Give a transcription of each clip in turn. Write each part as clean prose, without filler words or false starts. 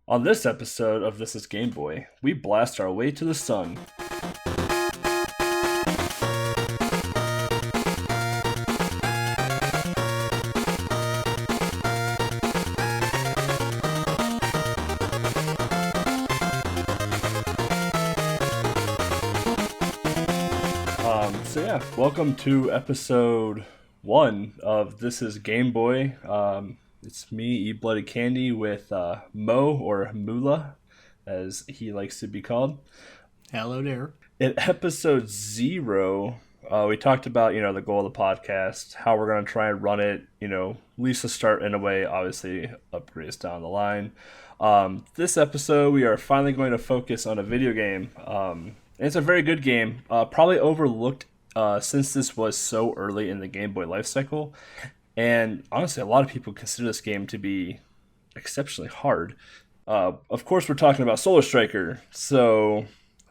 On this episode of This is Game Boy, we blast our way to the sun. Welcome to episode one of This is Game Boy. It's me, Eat Bloody Candy, with Mo, or Mula, as he likes to be called. Hello there. In episode zero, we talked about, the goal of the podcast, how we're going to try and run it, at least to start in a way, obviously upgrades down the line. This episode, we are finally going to focus on a video game. And it's a very good game, probably overlooked since this was so early in the Game Boy life cycle. And honestly, a lot of people consider this game to be exceptionally hard. Of course, we're talking about Solar Striker. So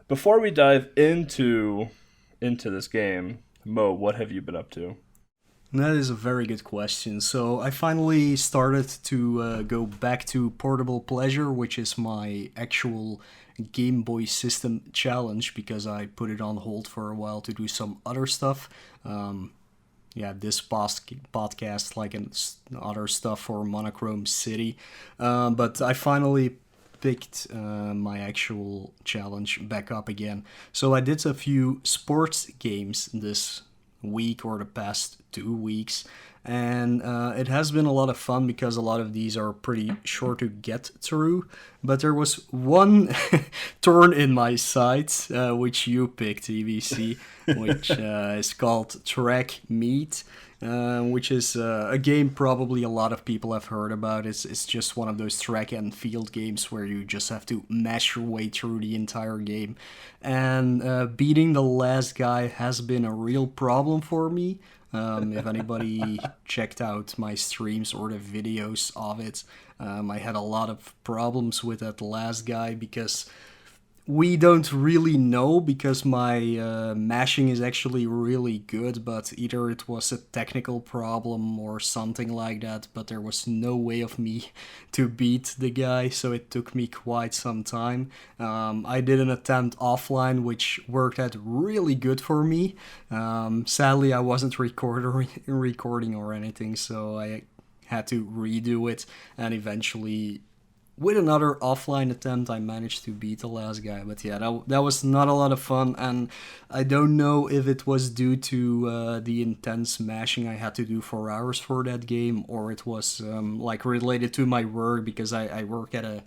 before we dive into this game, Mo, what have you been up to? That is a very good question. So I finally started to go back to Portable Pleasure, which is my actual Game Boy System challenge, because I put it on hold for a while to do some other stuff. This podcast, like other stuff for Monochrome City. But I finally picked my actual challenge back up again. So I did a few sports games this week or the past 2 weeks, and it has been a lot of fun because a lot of these are pretty short to get through. But there was one thorn in my side, which you picked, EVC, which is called Track Meet. Which is a game probably a lot of people have heard about. It's just one of those track and field games where you just have to mash your way through the entire game. And beating the last guy has been a real problem for me. If anybody checked out my streams or the videos of it, I had a lot of problems with that last guy because we don't really know, because my mashing is actually really good, but either it was a technical problem or something like that, but there was no way of me to beat the guy, so it took me quite some time. I did an attempt offline, which worked out really good for me. Sadly, I wasn't recording or anything, so I had to redo it, and eventually with another offline attempt, I managed to beat the last guy. But yeah, that was not a lot of fun, and I don't know if it was due to the intense mashing I had to do for hours for that game, or it was related to my work, because I work at a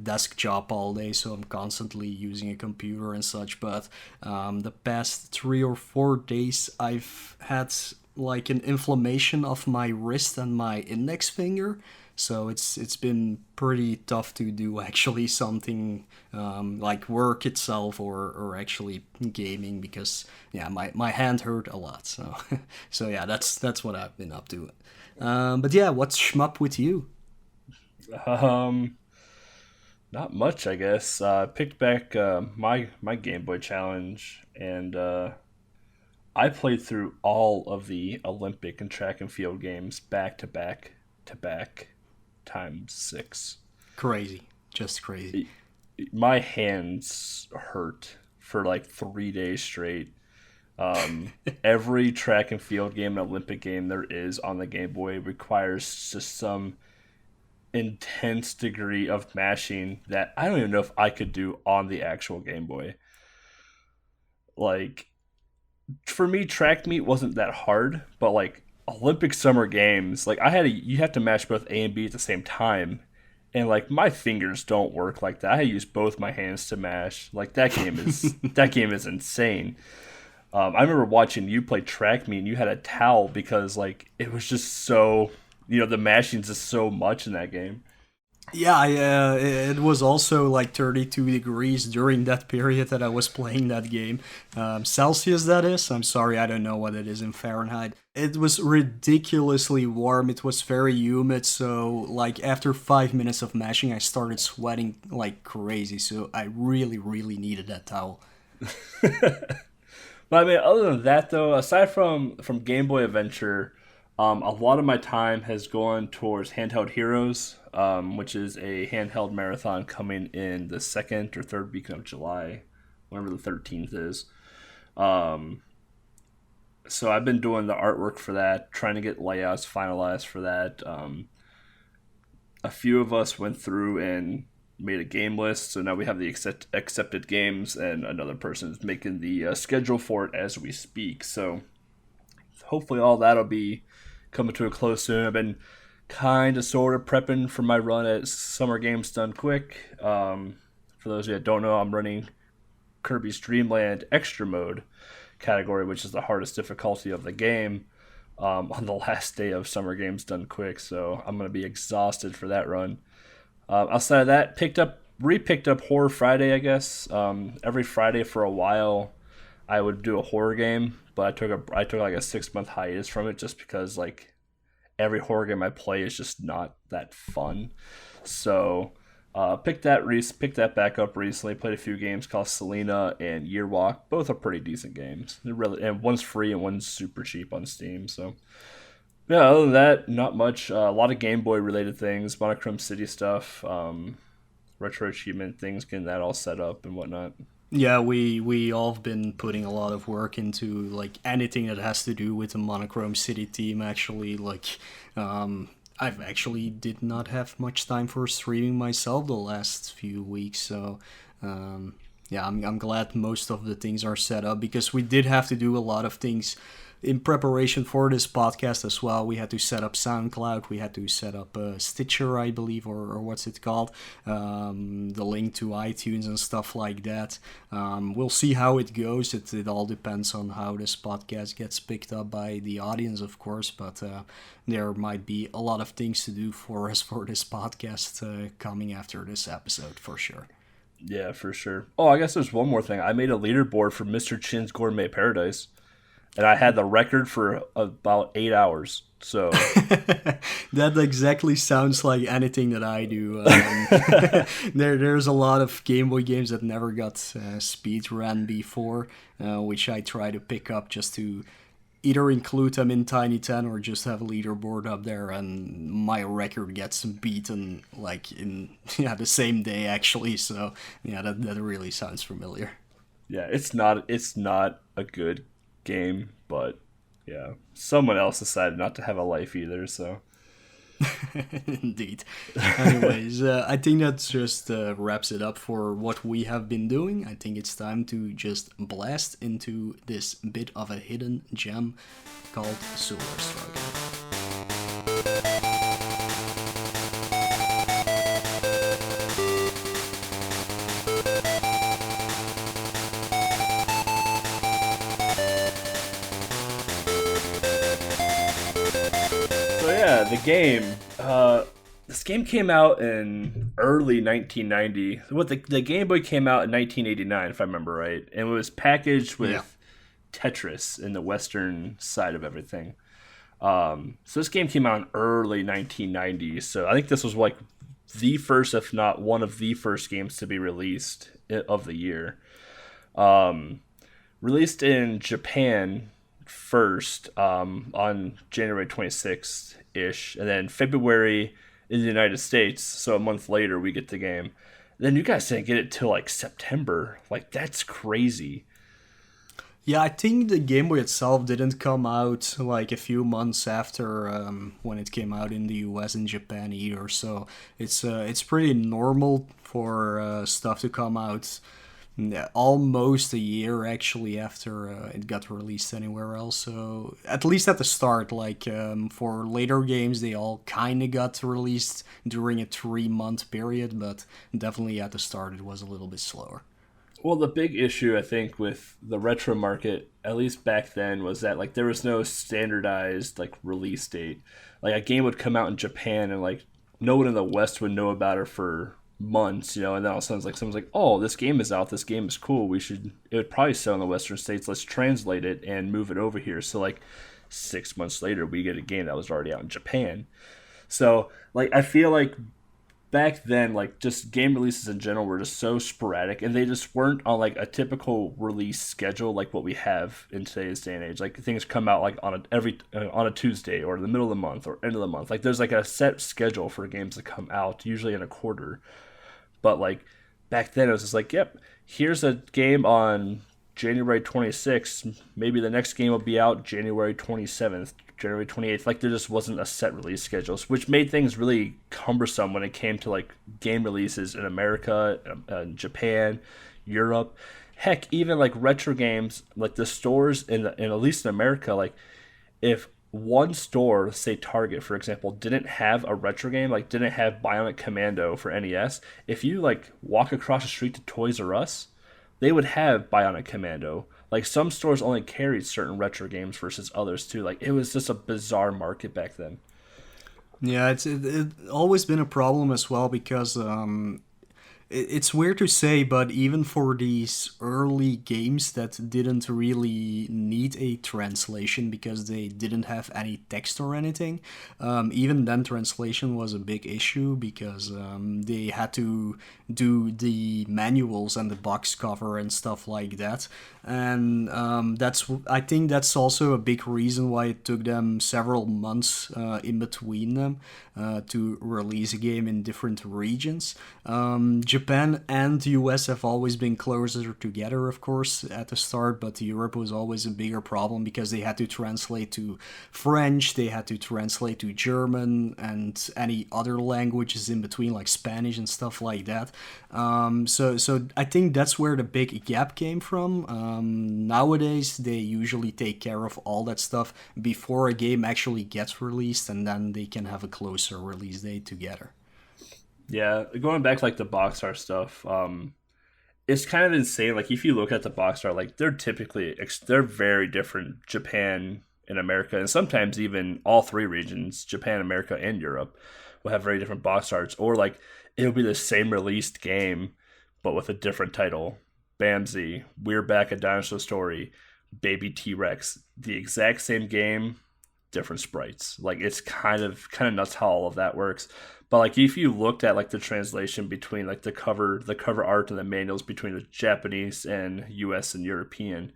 desk job all day, so I'm constantly using a computer and such. But the past 3 or 4 days, I've had like an inflammation of my wrist and my index finger. So it's been pretty tough to do actually something like work itself, or actually gaming, because yeah, my hand hurt a lot. So so yeah, that's what I've been up to. But yeah, what's shmup with you? Um, Not much, I guess. I picked back my Game Boy challenge, and I played through all of the Olympic and track and field games back to back to back times six. Crazy, just crazy. My hands hurt for like 3 days straight. Every track and field game and Olympic game there is on the Game Boy requires just some intense degree of mashing that I don't even know if I could do on the actual Game Boy. Like, for me, track meet wasn't that hard, but like Olympic Summer Games, like you have to mash both A and B at the same time, and like my fingers don't work like that. I use both my hands to mash. Like that game is that game is insane. I remember watching you play track meet, and you had a towel because like it was just so, the mashing's just so much in that game. Yeah, it was also like 32 degrees during that period that I was playing that game. Celsius, that is. I'm sorry, I don't know what it is in Fahrenheit. It was ridiculously warm. It was very humid. So, like, after 5 minutes of mashing, I started sweating like crazy. So, I really, really needed that towel. But I mean, other than that, though, aside from Game Boy Adventure, A lot of my time has gone towards Handheld Heroes, which is a handheld marathon coming in the second or third weekend of July, whenever the 13th is. Um, so I've been doing the artwork for that, trying to get layouts finalized for that. A few of us went through and made a game list, so now we have the accepted games, and another person is making the schedule for it as we speak. So hopefully all that'll be coming to a close soon. I've been kind of sort of prepping for my run at Summer Games Done Quick. For those of you that don't know, I'm running Kirby's Dream Land Extra Mode category, which is the hardest difficulty of the game, on the last day of Summer Games Done Quick. So I'm going to be exhausted for that run. Outside of that, re-picked up Horror Friday, I guess. Every Friday for a while, I would do a horror game, but I took like a 6 month hiatus from it just because like every horror game I play is just not that fun. So picked that back up recently. Played a few games called Selena and Yearwalk. Both are pretty decent games. And one's free and one's super cheap on Steam. So yeah, other than that, not much. A lot of Game Boy related things, Monochrome City stuff, retro achievement things, getting that all set up and whatnot. Yeah, we all have been putting a lot of work into like anything that has to do with the Monochrome City team. Actually, like I've actually did not have much time for streaming myself the last few weeks, so yeah, I'm glad most of the things are set up because we did have to do a lot of things in preparation for this podcast as well. We had to set up SoundCloud, we had to set up Stitcher, I believe, or what's it called, the link to iTunes and stuff like that. We'll see how it goes. It all depends on how this podcast gets picked up by the audience, of course, but there might be a lot of things to do for us for this podcast coming after this episode, for sure. Yeah, for sure. Oh, I guess there's one more thing. I made a leaderboard for Mr. Chin's Gourmet Paradise, and I had the record for about 8 hours. So that exactly sounds like anything that I do. There's a lot of Game Boy games that never got speed ran before, which I try to pick up just to either include them in Tiny 10 or just have a leaderboard up there, and my record gets beaten like in the same day actually. So yeah, that really sounds familiar. yeah, it's not a good game, but yeah, someone else decided not to have a life either. So Indeed. Anyways, I think that just wraps it up for what we have been doing. I think it's time to just blast into this bit of a hidden gem called Sewer Struggle. So yeah, the game. This game came out in early 1990. The Game Boy came out in 1989, if I remember right, and it was packaged with Yeah. Tetris in the western side of everything. So this game came out in early 1990. So I think this was like the first, if not one of the first games to be released of the year. Um, Released in Japan first, on January 26th ish, and then February in the United States. So a month later, we get the game. Then you guys didn't get it till like September. Like that's crazy. Yeah, I think the Game Boy itself didn't come out like a few months after when it came out in the US and Japan either. So it's pretty normal for stuff to come out almost a year actually after it got released anywhere else. So at least at the start, like for later games, they all kind of got released during a 3 month period, but definitely at the start it was a little bit slower. Well, the big issue I think with the retro market, at least back then, was that like there was no standardized like release date. Like a game would come out in Japan and like no one in the West would know about it for months, and then all of a sudden it's like someone's like, "Oh, this game is out. This game is cool. We should. It would probably sell in the Western states. Let's translate it and move it over here." So like 6 months later, we get a game that was already out in Japan. So like I feel like back then, like just game releases in general were just so sporadic, and they just weren't on like a typical release schedule like what we have in today's day and age. Like things come out like on a Tuesday or the middle of the month or end of the month. Like there's like a set schedule for games to come out, usually in a quarter. But like back then, it was just like, yep, here's a game on January 26th. Maybe the next game will be out January 27th, January 28th. Like there just wasn't a set release schedule, which made things really cumbersome when it came to like game releases in America, Japan, Europe. Heck, even like retro games, like the stores in at least in America, like if one store, say Target for example, didn't have a retro game, like didn't have Bionic Commando for NES, if you like walk across the street to Toys R Us, they would have Bionic Commando. Like some stores only carried certain retro games versus others too. Like it was just a bizarre market back then. Yeah, it always been a problem as well because it's weird to say, but even for these early games that didn't really need a translation because they didn't have any text or anything, even then translation was a big issue because they had to do the manuals and the box cover and stuff like that. And I think that's also a big reason why it took them several months in between them to release a game in different regions. Japan and the US have always been closer together, of course, at the start, but Europe was always a bigger problem because they had to translate to French, they had to translate to German, and any other languages in between, like Spanish and stuff like that. So I think that's where the big gap came from. Nowadays, they usually take care of all that stuff before a game actually gets released, and then they can have a closer release date together. Yeah, going back to like the box art stuff, it's kind of insane. Like if you look at the box art, like they're very different. Japan and America, and sometimes even all three regions, Japan, America, and Europe, will have very different box arts. Or like it'll be the same released game, but with a different title. Bamsy, We're Back, a Dinosaur Story, Baby T-Rex, the exact same game, different sprites. Like it's kind of nuts how all of that works. But like if you looked at like the translation between like the cover art and the manuals between the Japanese and US and European,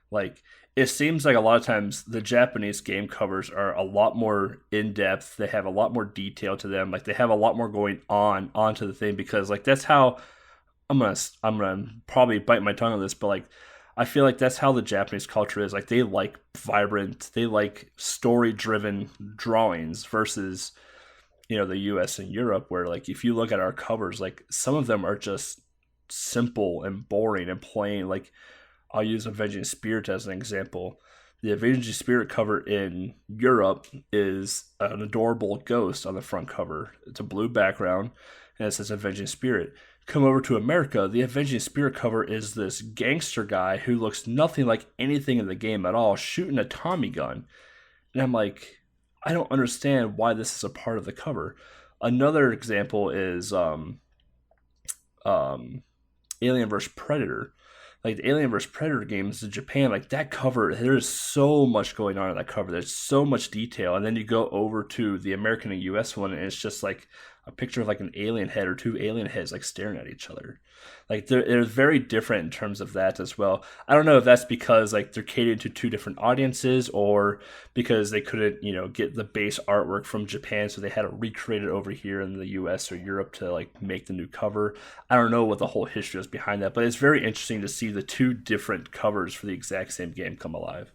like it seems like a lot of times the Japanese game covers are a lot more in depth. They have a lot more detail to them. Like they have a lot more going on onto the thing because like that's how I'm gonna probably bite my tongue on this, but like I feel like that's how the Japanese culture is. Like they like vibrant, they like story driven drawings versus the US and Europe, where like if you look at our covers, like some of them are just simple and boring and plain. Like I'll use Avenging Spirit as an example. The Avenging Spirit cover in Europe is an adorable ghost on the front cover. It's a blue background and it says Avenging Spirit. Come over to America, the Avenging Spirit cover is this gangster guy who looks nothing like anything in the game at all, shooting a Tommy gun. And I'm like, I don't understand why this is a part of the cover. Another example is Alien vs Predator. Like the Alien vs Predator games in Japan, like that cover, there's so much going on in that cover. There's so much detail, and then you go over to the American and US one, and it's just like a picture of like an alien head or two alien heads like staring at each other. Like they're very different in terms of that as well. I don't know if that's because like they're catering to two different audiences or because they couldn't, get the base artwork from Japan, so they had to recreate it over here in the US or Europe to like make the new cover. I don't know what the whole history is behind that, but it's very interesting to see the two different covers for the exact same game come alive.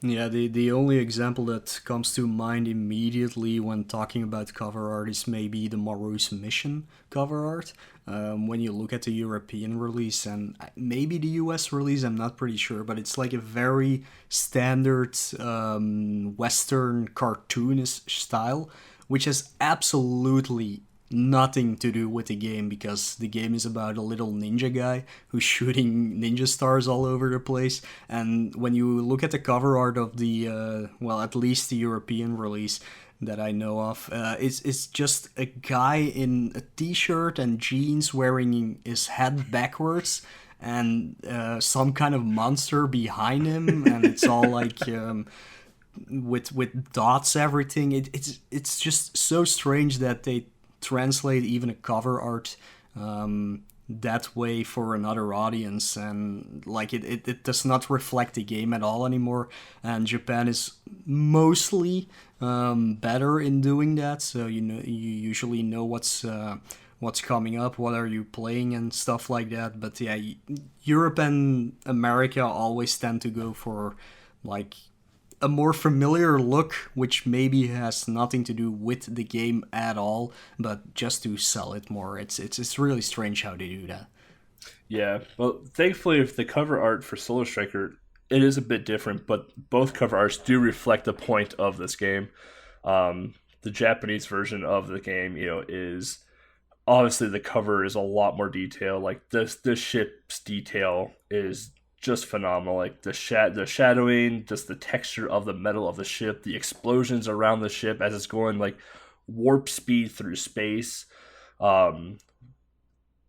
Yeah, the only example that comes to mind immediately when talking about cover art is maybe the Marus Mission cover art. When you look at the European release and maybe the US release, I'm not pretty sure, but it's like a very standard Western cartoonish style, which has absolutely nothing to do with the game because the game is about a little ninja guy who's shooting ninja stars all over the place. And when you look at the cover art of the at least the European release that I know of, it's just a guy in a t-shirt and jeans wearing his head backwards and some kind of monster behind him, and it's all like with dots everything. It's just so strange that they translate even a cover art that way for another audience, and like it does not reflect the game at all anymore. And Japan is mostly better in doing that, so you know, you usually know what's coming up, what are you playing, and stuff like that. But yeah, Europe and America always tend to go for like a more familiar look, which maybe has nothing to do with the game at all, but just to sell it more. It's really strange how they do that. Yeah, well, thankfully, if the cover art for Solar Striker, it is a bit different, but both cover arts do reflect the point of this game. The Japanese version of the game, is obviously the cover is a lot more detailed. Like this ship's detail is just phenomenal. Like the shadowing, just the texture of the metal of the ship, the explosions around the ship as it's going like warp speed through space. Um,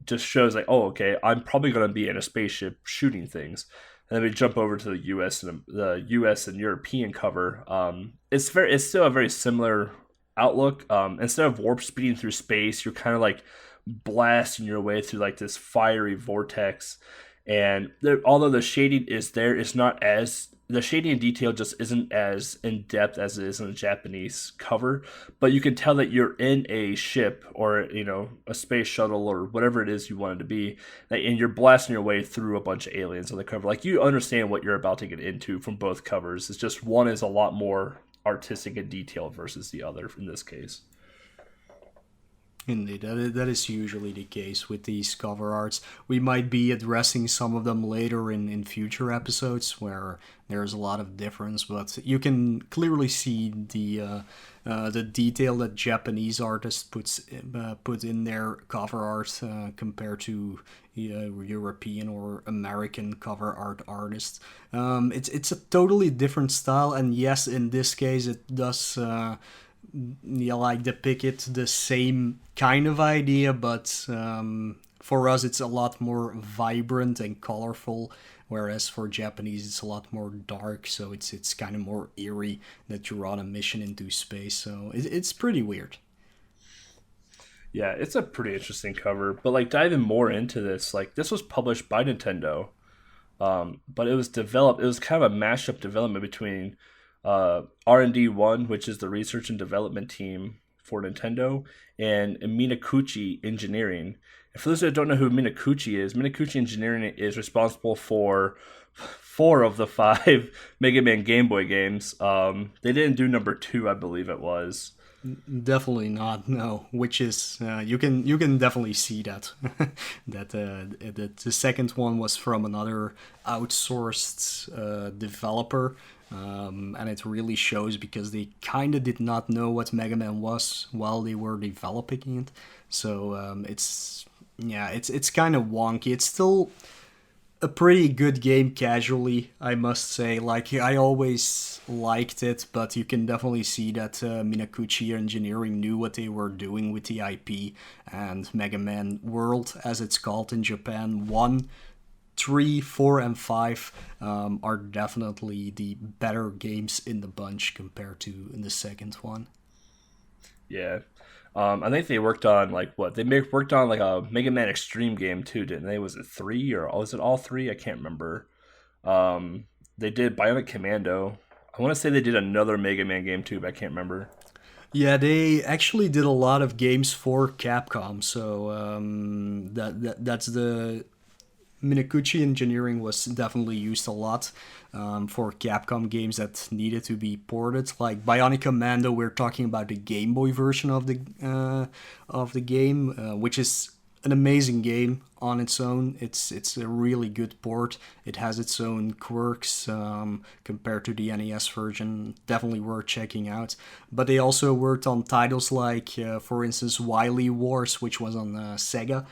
just shows like, oh, okay, I'm probably going to be in a spaceship shooting things. And then we jump over to the U.S. and European cover. It's still a very similar outlook. Instead of warp speeding through space, you're kind of like blasting your way through like this fiery vortex. And although the shading is there, it's not as the shading and detail just isn't as in depth as it is in the Japanese cover. But you can tell that you're in a ship or a space shuttle or whatever it is you want it to be, and you're blasting your way through a bunch of aliens on the cover. Like you understand what you're about to get into from both covers. It's just one is a lot more artistic and detailed versus the other in this case. Indeed, that is usually the case with these cover arts. We might be addressing some of them later in future episodes where there's a lot of difference, but you can clearly see the detail that Japanese artists put in their cover art compared to European or American cover art artists. It's a totally different style, and yes, in this case, it does. Like depict the same kind of idea, but for us it's a lot more vibrant and colorful, whereas for Japanese it's a lot more dark, so it's kind of more eerie that you're on a mission into space, so it's pretty weird. Yeah, it's a pretty interesting cover. But like diving more into this, like this was published by Nintendo, but it was developed. It was kind of a mashup development between R&D1, which is the research and development team for Nintendo, and Minakuchi Engineering. And for those that don't know who Minakuchi Engineering is responsible for four of the five Mega Man Game Boy games. They didn't do number two, I believe it was. Definitely not. No, which is you can definitely see that that the second one was from another outsourced developer, and it really shows because they kind of did not know what Mega Man was while they were developing it. So it's kind of wonky. It's still a pretty good game casually, I must say. Like, I always liked it, but you can definitely see that Minakuchi Engineering knew what they were doing with the IP, and Mega Man World, as it's called in Japan, 1, 3, 4, and 5 are definitely the better games in the bunch compared to in the second one. Yeah. I think they worked on like what worked on like a Mega Man Extreme game too, didn't they? Was it three or was it all three? I can't remember. They did Bionic Commando. I want to say they did another Mega Man game too, but I can't remember. Yeah, they actually did a lot of games for Capcom, so that's the Minakuchi Engineering was definitely used a lot for Capcom games that needed to be ported. Like Bionic Commando, we're talking about the Game Boy version of the game, which is an amazing game on its own. It's a really good port. It has its own quirks compared to the NES version. Definitely worth checking out. But they also worked on titles like, for instance, Wily Wars, which was on Sega.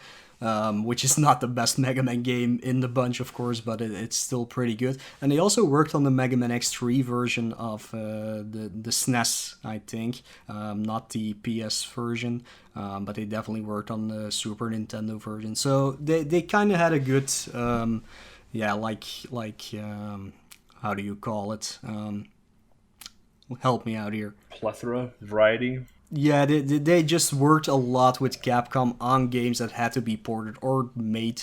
Which is not the best Mega Man game in the bunch, of course, but it's still pretty good. And they also worked on the Mega Man X3 version of the SNES, I think, not the PS version, but they definitely worked on the Super Nintendo version. So they kind of had a good, how do you call it? Help me out here. Plethora, variety. Yeah, they just worked a lot with Capcom on games that had to be ported or made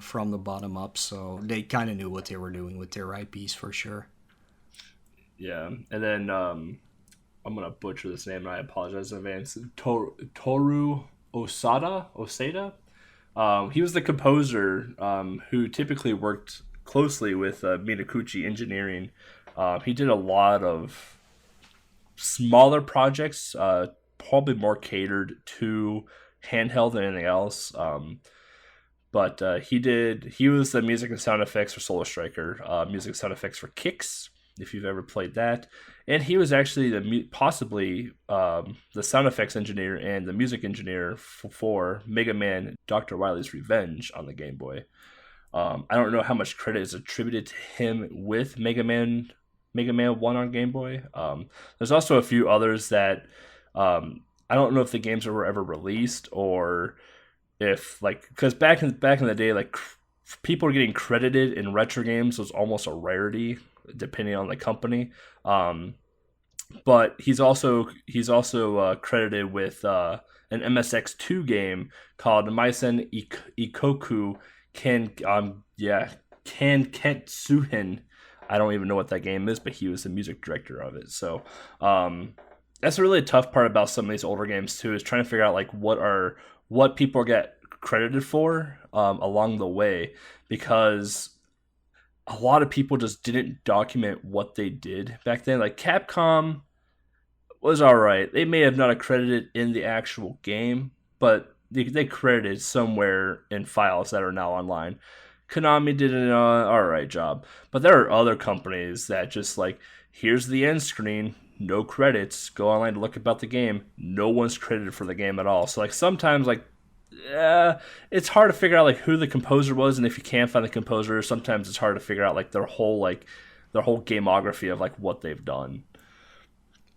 from the bottom up, so they kind of knew what they were doing with their IPs for sure. Yeah, and then I'm gonna butcher this name, and I apologize in advance. Toru Osada. He was the composer who typically worked closely with Minakuchi Engineering. He did a lot of smaller projects, probably more catered to handheld than anything else. But he was the music and sound effects for Solar Striker, music and sound effects for Kicks, if you've ever played that, and he was actually possibly the sound effects engineer and the music engineer for Mega Man Dr. Wily's Revenge on the Game Boy. I don't know how much credit is attributed to him with Mega Man 1 on Game Boy. There's also a few others that I don't know if the games were ever released, or if, like, because back in the day, like, people were getting credited in retro games was almost a rarity depending on the company. But he's also credited with an MSX2 game called Maisen Ikoku Kanketsuhin. I don't even know what that game is, but he was the music director of it. So that's a really tough part about some of these older games too, is trying to figure out like what people get credited for along the way, because a lot of people just didn't document what they did back then. Like Capcom was all right. They may have not accredited in the actual game, but they credited somewhere in files that are now online. Konami did an all right job, but there are other companies that just like, here's the end screen, no credits. Go online to look about the game. No one's credited for the game at all. So like sometimes like it's hard to figure out like who the composer was, and if you can't find the composer, sometimes it's hard to figure out like their whole gamography of like what they've done.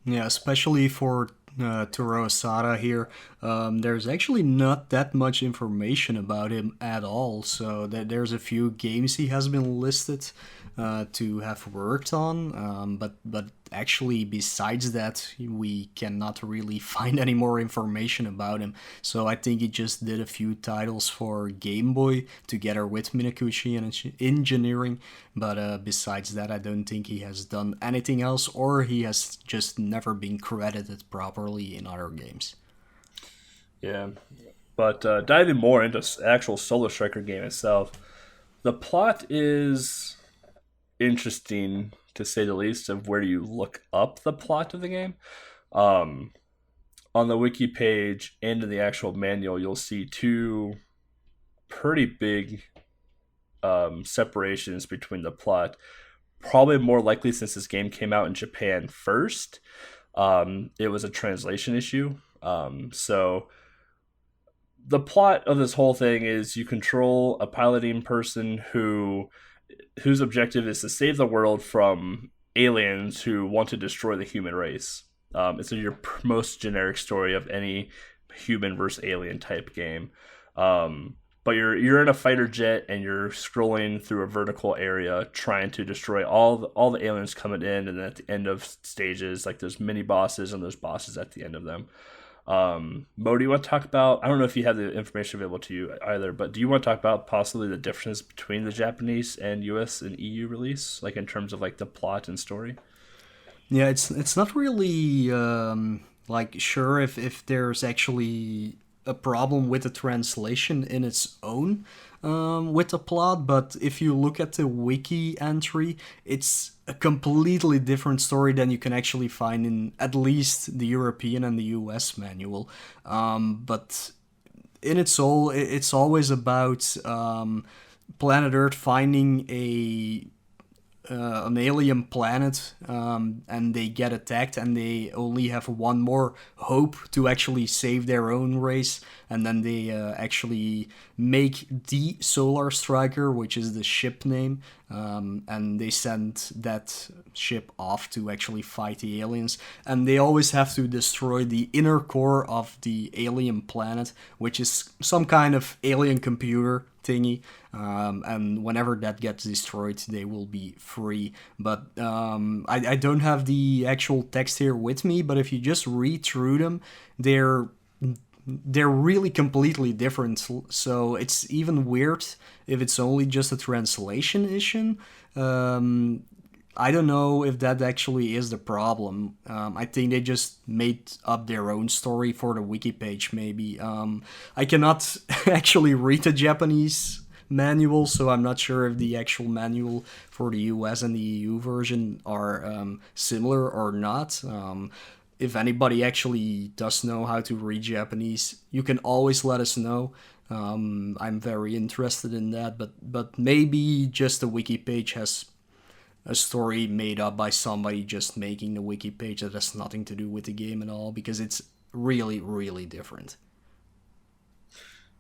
Yeah, especially for Toru Osada here. There's actually not that much information about him at all. So that there's a few games he has been listed to have worked on, but actually besides that, we cannot really find any more information about him. So I think he just did a few titles for Game Boy together with Minakuchi and Engineering, but besides that, I don't think he has done anything else, or he has just never been credited properly in other games. Yeah, but diving more into actual Solar Striker game itself, the plot is interesting to say the least of where you look up the plot of the game. Um, on the wiki page and in the actual manual, you'll see two pretty big separations between the plot. Probably more likely since this game came out in Japan first, it was a translation issue. So the plot of this whole thing is you control a piloting person whose objective is to save the world from aliens who want to destroy the human race. It's your most generic story of any human versus alien type game. But you're in a fighter jet and you're scrolling through a vertical area trying to destroy all the aliens coming in, and then at the end of stages, like there's mini bosses and there's bosses at the end of them. Mo, do you want to talk about? I don't know if you have the information available to you either, but do you want to talk about possibly the difference between the Japanese and US and EU release, like in terms of like the plot and story? Yeah, it's not really like sure if there's actually a problem with the translation in its own with the plot, but if you look at the wiki entry, it's a completely different story than you can actually find in at least the European and the US manual. But in its all, it's always about planet Earth finding an alien planet, and they get attacked, and they only have one more hope to actually save their own race, and then they actually make the Solar Striker, which is the ship name, and they send that ship off to actually fight the aliens, and they always have to destroy the inner core of the alien planet, which is some kind of alien computer thingy, and whenever that gets destroyed, they will be free. But I don't have the actual text here with me, but if you just read through them, they're really completely different. So it's even weird if it's only just a translation issue. I don't know if that actually is the problem. I think they just made up their own story for the wiki page, maybe. I cannot actually read the Japanese manual, so I'm not sure if the actual manual for the US and the EU version are similar or not. If anybody actually does know how to read Japanese, you can always let us know. I'm very interested in that, but maybe just the wiki page has a story made up by somebody just making the wiki page that has nothing to do with the game at all, because it's really, really different.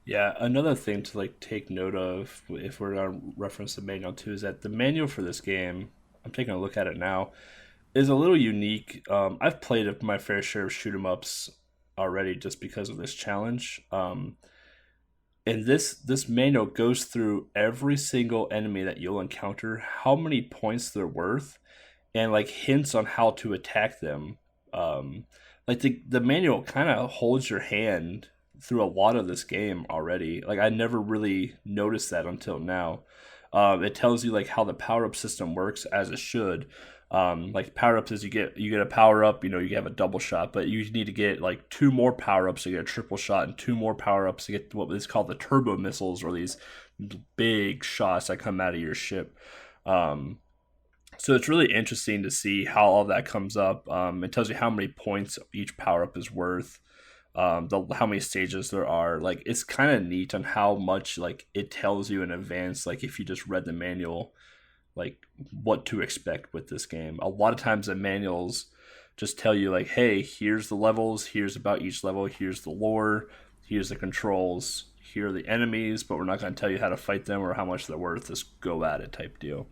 Yeah, another thing to like take note of if we're gonna reference the manual too is that the manual for this game, I'm taking a look at it now, is a little unique. I've played my fair share of shoot 'em ups already just because of this challenge. And this manual goes through every single enemy that you'll encounter, how many points they're worth, and like hints on how to attack them. Like the manual kind of holds your hand through a lot of this game already. Like I never really noticed that until now. It tells you like how the power up system works as it should. Like power ups is you get a power up, you have a double shot, but you need to get like two more power ups to get a triple shot, and two more power ups to get what is called the turbo missiles, or these big shots that come out of your ship. So it's really interesting to see how all that comes up. It tells you how many points each power up is worth, how many stages there are. Like it's kind of neat on how much like it tells you in advance. Like if you just read the manual, like what to expect with this game. A lot of times the manuals just tell you like, hey, here's the levels, here's about each level, here's the lore, here's the controls, here are the enemies, but we're not going to tell you how to fight them or how much they're worth. Just go at it type deal.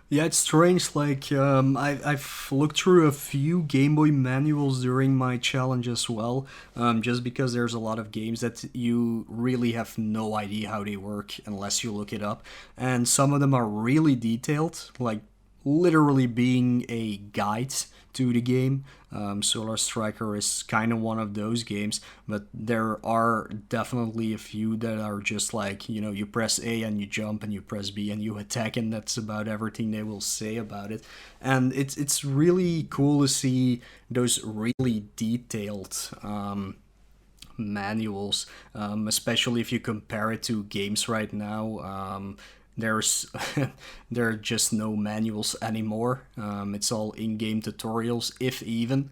Yeah, it's strange. Like, I've looked through a few Game Boy manuals during my challenge as well, just because there's a lot of games that you really have no idea how they work unless you look it up. And some of them are really detailed, like literally being a guide to the game. Solar Striker is kind of one of those games, but there are definitely a few that are just like, you press A and you jump, and you press B and you attack, and that's about everything they will say about it. And it's really cool to see those really detailed manuals, especially if you compare it to games right now. There's there are just no manuals anymore. It's all in-game tutorials, if even.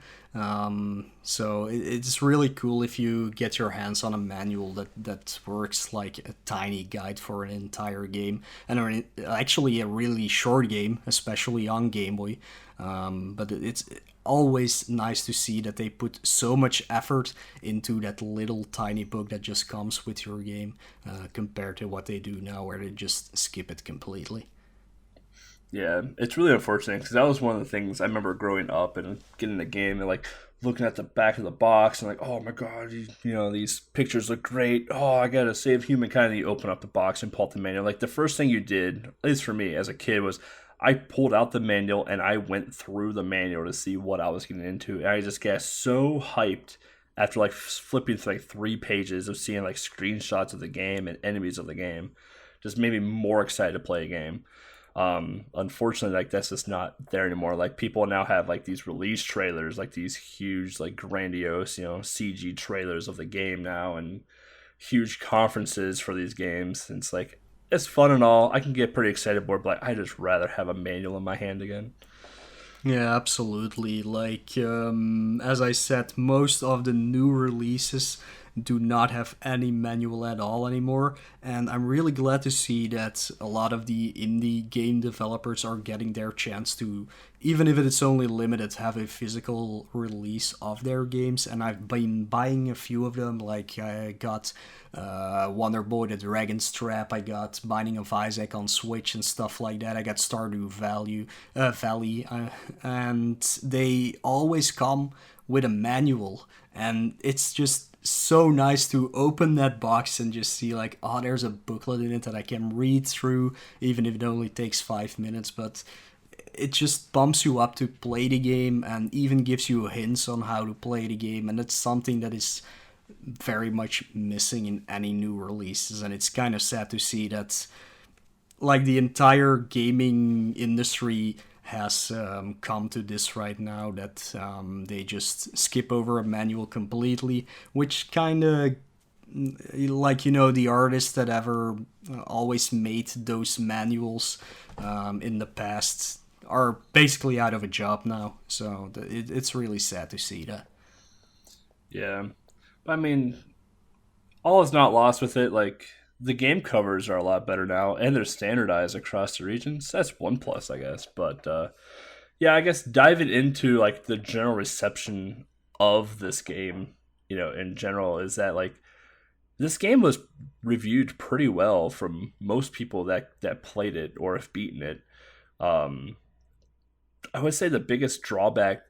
So it's really cool if you get your hands on a manual that works like a tiny guide for an entire game, and actually a really short game, especially on Game Boy. But it's always nice to see that they put so much effort into that little tiny book that just comes with your game, compared to what they do now, where they just skip it completely. Yeah, it's really unfortunate because that was one of the things I remember growing up and getting the game and like looking at the back of the box and like, oh my god, these pictures look great. Oh, I gotta save humankind. And you open up the box and pull out the manual. Like the first thing you did, at least for me as a kid, was I pulled out the manual and I went through the manual to see what I was getting into. And I just got so hyped after like flipping through like 3 pages of seeing like screenshots of the game and enemies of the game. Just made me more excited to play a game. Unfortunately, like that's just not there anymore. Like people now have like these release trailers, like these huge, like grandiose, CG trailers of the game now, and huge conferences for these games. And it's like it's fun and all. I can get pretty excited for it, but I just rather have a manual in my hand again. Yeah, absolutely. Like, as I said, most of the new releases do not have any manual at all anymore, and I'm really glad to see that a lot of the indie game developers are getting their chance to, even if it's only limited, have a physical release of their games. And I've been buying a few of them. Like I got Wonder Boy the Dragon's Trap, I got Binding of Isaac on Switch and stuff like that. I got Valley, and they always come with a manual, and it's just so nice to open that box and just see like, oh, there's a booklet in it that I can read through, even if it only takes 5 minutes. But it just bumps you up to play the game and even gives you hints on how to play the game, and that's something that is very much missing in any new releases. And it's kind of sad to see that like the entire gaming industry has come to this right now, that they just skip over a manual completely, which kind of, like, you know, the artists that ever always made those manuals in the past are basically out of a job now. So it's really sad to see that. Yeah, I mean, all is not lost with it. Like the game covers are a lot better now, and they're standardized across the regions. That's one plus, I guess. But yeah, I guess diving into like the general reception of this game, you know, in general, is that like this game was reviewed pretty well from most people that played it or have beaten it. Um, I would say the biggest drawback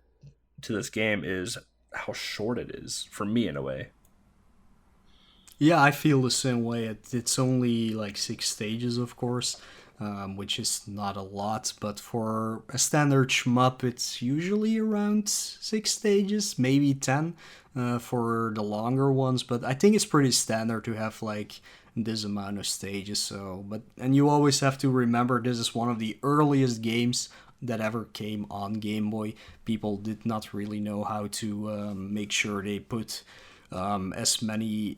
to this game is how short it is for me in a way. Yeah, I feel the same way. It's only like 6 stages, of course, which is not a lot, but for a standard shmup, it's usually around 6 stages, maybe 10 for the longer ones. But I think it's pretty standard to have like this amount of stages. So, but and you always have to remember this is one of the earliest games that ever came on Game Boy. People did not really know how to make sure they put as many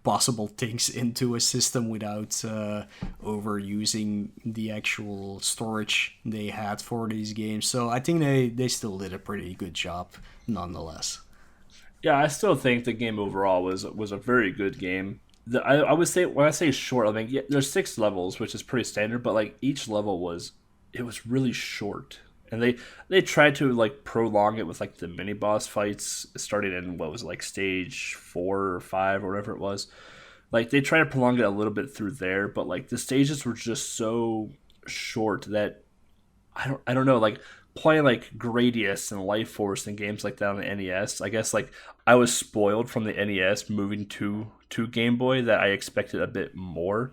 possible things into a system without overusing the actual storage they had for these games. So I think they still did a pretty good job nonetheless. Yeah, I still think the game overall was a very good game. I would say when I say short, I mean yeah, there's 6 levels, which is pretty standard, but like each level was really short, and they tried to like prolong it with like the mini boss fights starting in what was like stage 4 or 5 or whatever it was. Like they tried to prolong it a little bit through there, but like the stages were just so short that I don't know, like playing like Gradius and Life Force and games like that on the NES. I guess like I was spoiled from the NES moving to Game Boy that I expected a bit more.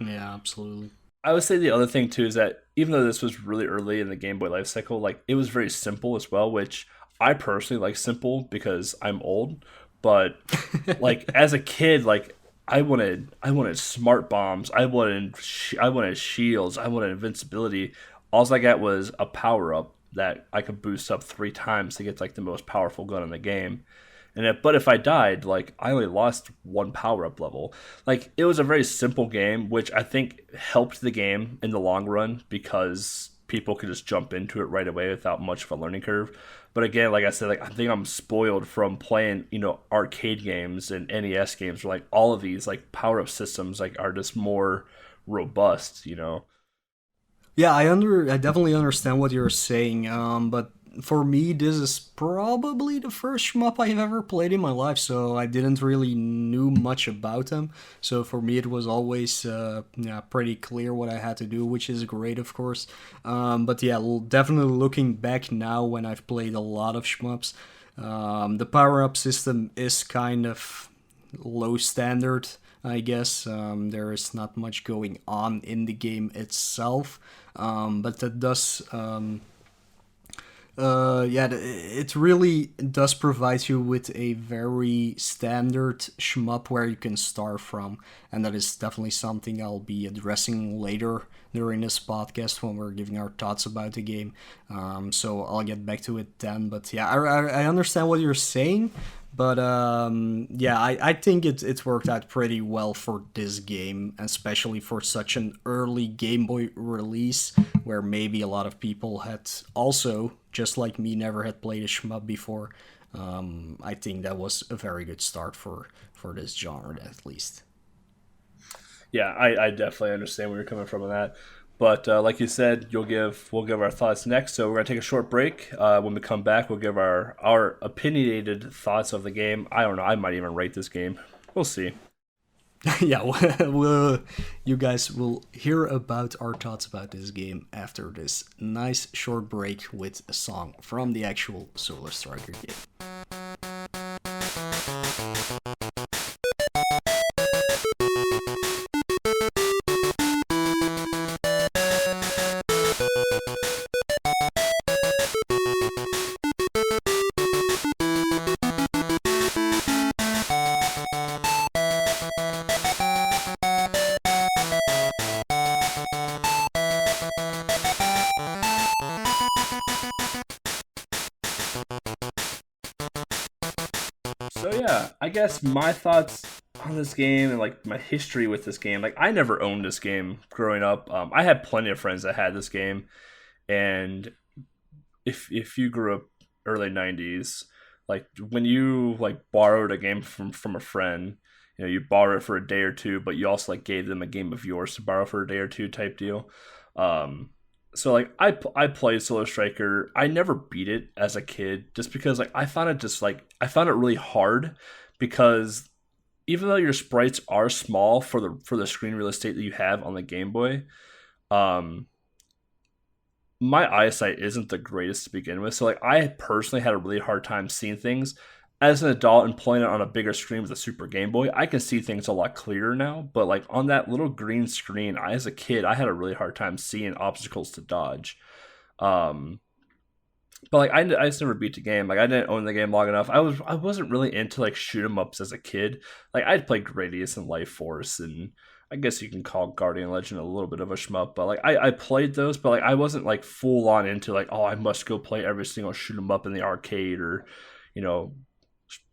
Yeah, absolutely. I would say the other thing too is that even though this was really early in the Game Boy life cycle, like it was very simple as well, which I personally like simple because I'm old. But like as a kid, like I wanted smart bombs, I wanted shields, I wanted invincibility. All I got was a power up that I could boost up 3 times to get like the most powerful gun in the game. But if I died, like I only lost one power up level. Like it was a very simple game, which I think helped the game in the long run because people could just jump into it right away without much of a learning curve. But again, like I said, like I think I'm spoiled from playing, you know, arcade games and NES games where like all of these like power up systems like are just more robust, you know. Yeah, I definitely understand what you're saying. But for me, this is probably the first shmup I've ever played in my life, so I didn't really knew much about them. So for me, it was always yeah, pretty clear what I had to do, which is great, of course. But yeah, definitely looking back now when I've played a lot of shmups, the power up system is kind of low standard, I guess. There is not much going on in the game itself, but that does. Yeah, it really does provide you with a very standard shmup where you can start from, and that is definitely something I'll be addressing later during this podcast when we're giving our thoughts about the game. So I'll get back to it then. But yeah, I understand what you're saying, but yeah, I think it worked out pretty well for this game, especially for such an early Game Boy release, where maybe a lot of people had also, just like me, never had played a shmup before. I think that was a very good start for this genre, at least. Yeah, I definitely understand where you're coming from on that. But like you said, we'll give our thoughts next. So we're gonna take a short break. When we come back, we'll give our opinionated thoughts of the game. I don't know. I might even rate this game. We'll see. Yeah, you guys will hear about our thoughts about this game after this nice short break with a song from the actual Solar Striker game. So yeah, I guess my thoughts on this game and like my history with this game. Like I never owned this game growing up. I had plenty of friends that had this game, and if you grew up early '90s, like when you like borrowed a game from a friend, you borrow it for a day or two, but you also like gave them a game of yours to borrow for a day or two type deal. Um, so like I played Solar Striker. I never beat it as a kid just because like I found it really hard because even though your sprites are small for the screen real estate that you have on the Game Boy, um, my eyesight isn't the greatest to begin with. So like I personally had a really hard time seeing things. As an adult and playing it on a bigger screen with a Super Game Boy, I can see things a lot clearer now. But like on that little green screen, as a kid, I had a really hard time seeing obstacles to dodge. Um, but like I just never beat the game. Like I didn't own the game long enough. I wasn't really into like shoot 'em ups as a kid. Like I'd play Gradius and Life Force, and I guess you can call Guardian Legend a little bit of a shmup. But like I played those, but like I wasn't like full on into like, oh, I must go play every single shoot 'em up in the arcade, or you know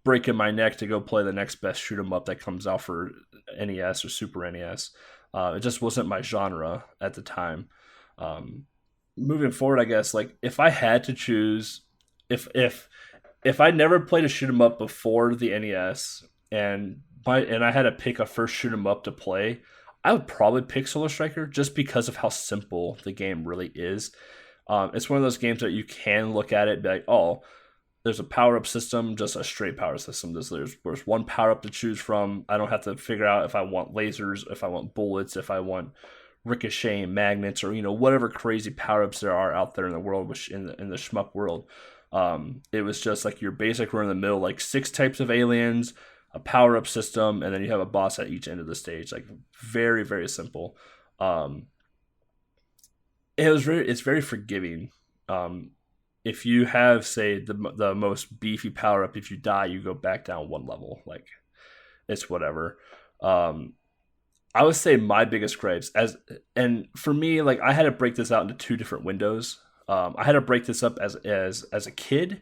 breaking my neck to go play the next best shoot 'em up that comes out for NES or Super NES. It just wasn't my genre at the time. Um, Moving forward, I guess like if I had to choose, if if if I never played a shoot 'em up before the NES, and I had to pick a first shoot 'em up to play, I would probably pick Solar Striker just because of how simple the game really is. It's one of those games that you can look at it and be like, oh, there's a power up system, just a straight power system. There's one power up to choose from. I don't have to figure out if I want lasers, if I want bullets, if I want ricocheting magnets, or whatever crazy power ups there are out there in the world, which in the shmup world. It was just like your basic run in the middle, like six types of aliens, a power up system, and then you have a boss at each end of the stage. Like very very simple. Um, it's very forgiving. If you have say the most beefy power up, if you die, you go back down one level. Like it's whatever. Um, I would say my biggest gripes and for me, like I had to break this out into two different windows. I had to break this up as a kid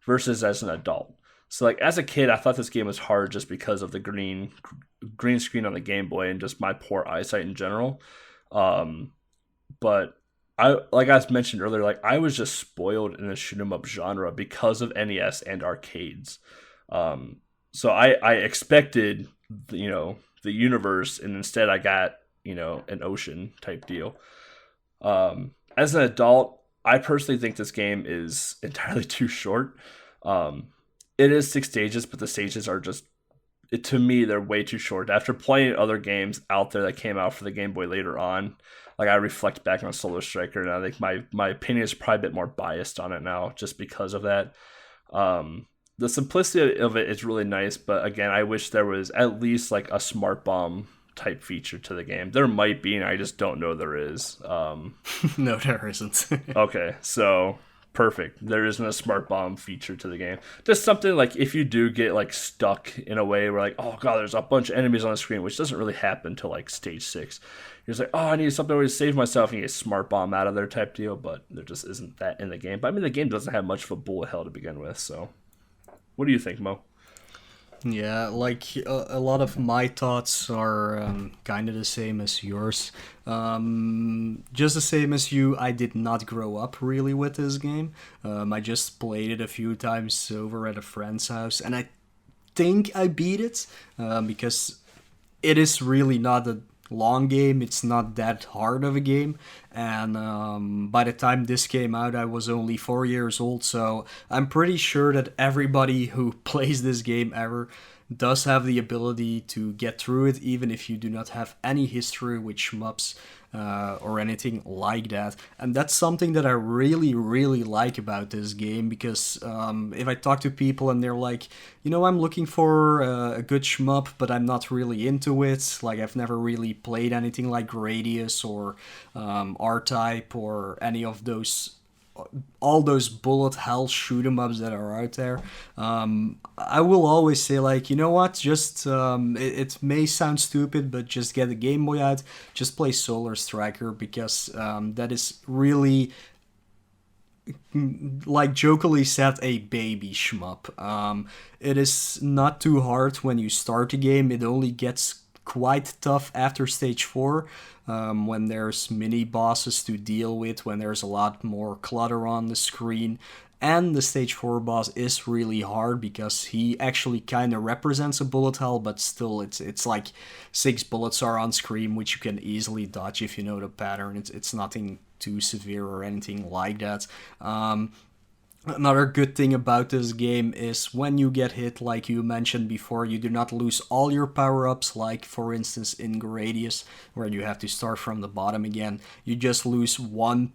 versus as an adult. So like as a kid, I thought this game was hard just because of the green screen on the Game Boy and just my poor eyesight in general. Um, but I like I mentioned earlier, like I was just spoiled in the shoot 'em up genre because of NES and arcades. Um, so I expected the universe, and instead I got an ocean type deal. As an adult, I personally think this game is entirely too short. Um, it is six stages, but the stages are just to me they're way too short. After playing other games out there that came out for the Game Boy later on, like I reflect back on Solar Striker, and I think my opinion is probably a bit more biased on it now, just because of that. The simplicity of it is really nice, but again, I wish there was at least like a smart bomb type feature to the game. There might be, and I just don't know there is. No, there isn't. Okay, so perfect. There isn't a smart bomb feature to the game. Just something like if you do get like stuck in a way where like, oh god, there's a bunch of enemies on the screen, which doesn't really happen till like stage 6. You're just like, oh, I need something where to save myself, and you get smart bomb out of there type deal. But there just isn't that in the game. But I mean, the game doesn't have much of a bullet hell to begin with. So, what do you think, Mo? Yeah, like a lot of my thoughts are kind of the same as yours. Just the same as you, I did not grow up really with this game. I just played it a few times over at a friend's house, and I think I beat it because it is really not a long game. It's not that hard of a game. And by the time this came out, I was only 4 years old. So I'm pretty sure that everybody who plays this game ever does have the ability to get through it, even if you do not have any history with shmups or anything like that. And that's something that I really, really like about this game, because if I talk to people and they're like, I'm looking for a good shmup, but I'm not really into it. Like, I've never really played anything like Gradius or R-Type or any of those all those bullet hell shoot 'em ups that are out there. I will always say, like, you know what? Just it may sound stupid, but just get the Game Boy out. Just play Solar Striker, because that is really, like jokingly said, a baby shmup. It is not too hard when you start the game. It only gets quite tough after stage 4, when there's mini bosses to deal with, when there's a lot more clutter on the screen. And the stage 4 boss is really hard, because he actually kind of represents a bullet hell, but still it's like 6 bullets are on screen, which you can easily dodge if you know the pattern. It's nothing too severe or anything like that. Another good thing about this game is when you get hit, like you mentioned before, you do not lose all your power-ups, like for instance in Gradius, where you have to start from the bottom again. You just lose one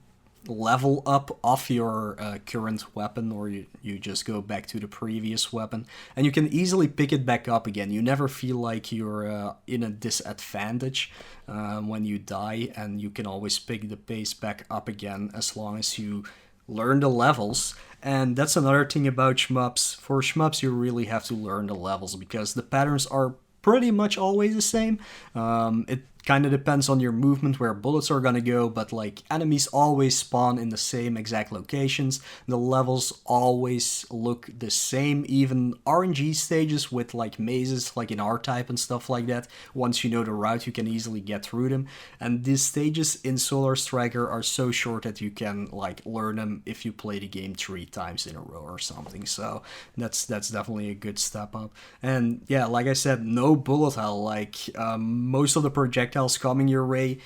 level up off your current weapon, or you just go back to the previous weapon, and you can easily pick it back up again. You never feel like you're in a disadvantage when you die, and you can always pick the pace back up again as long as you learn the levels. And that's another thing about shmups. For shmups, you really have to learn the levels, because the patterns are pretty much always the same. It kind of depends on your movement where bullets are gonna go, but like enemies always spawn in the same exact locations. The levels always look the same, even RNG stages with like mazes, like in R-Type and stuff like that. Once you know the route, you can easily get through them. And these stages in Solar Striker are so short that you can like learn them if you play the game 3 times in a row or something. So that's definitely a good step up. And yeah, like I said, no bullet hell. Like most of the projectiles coming your way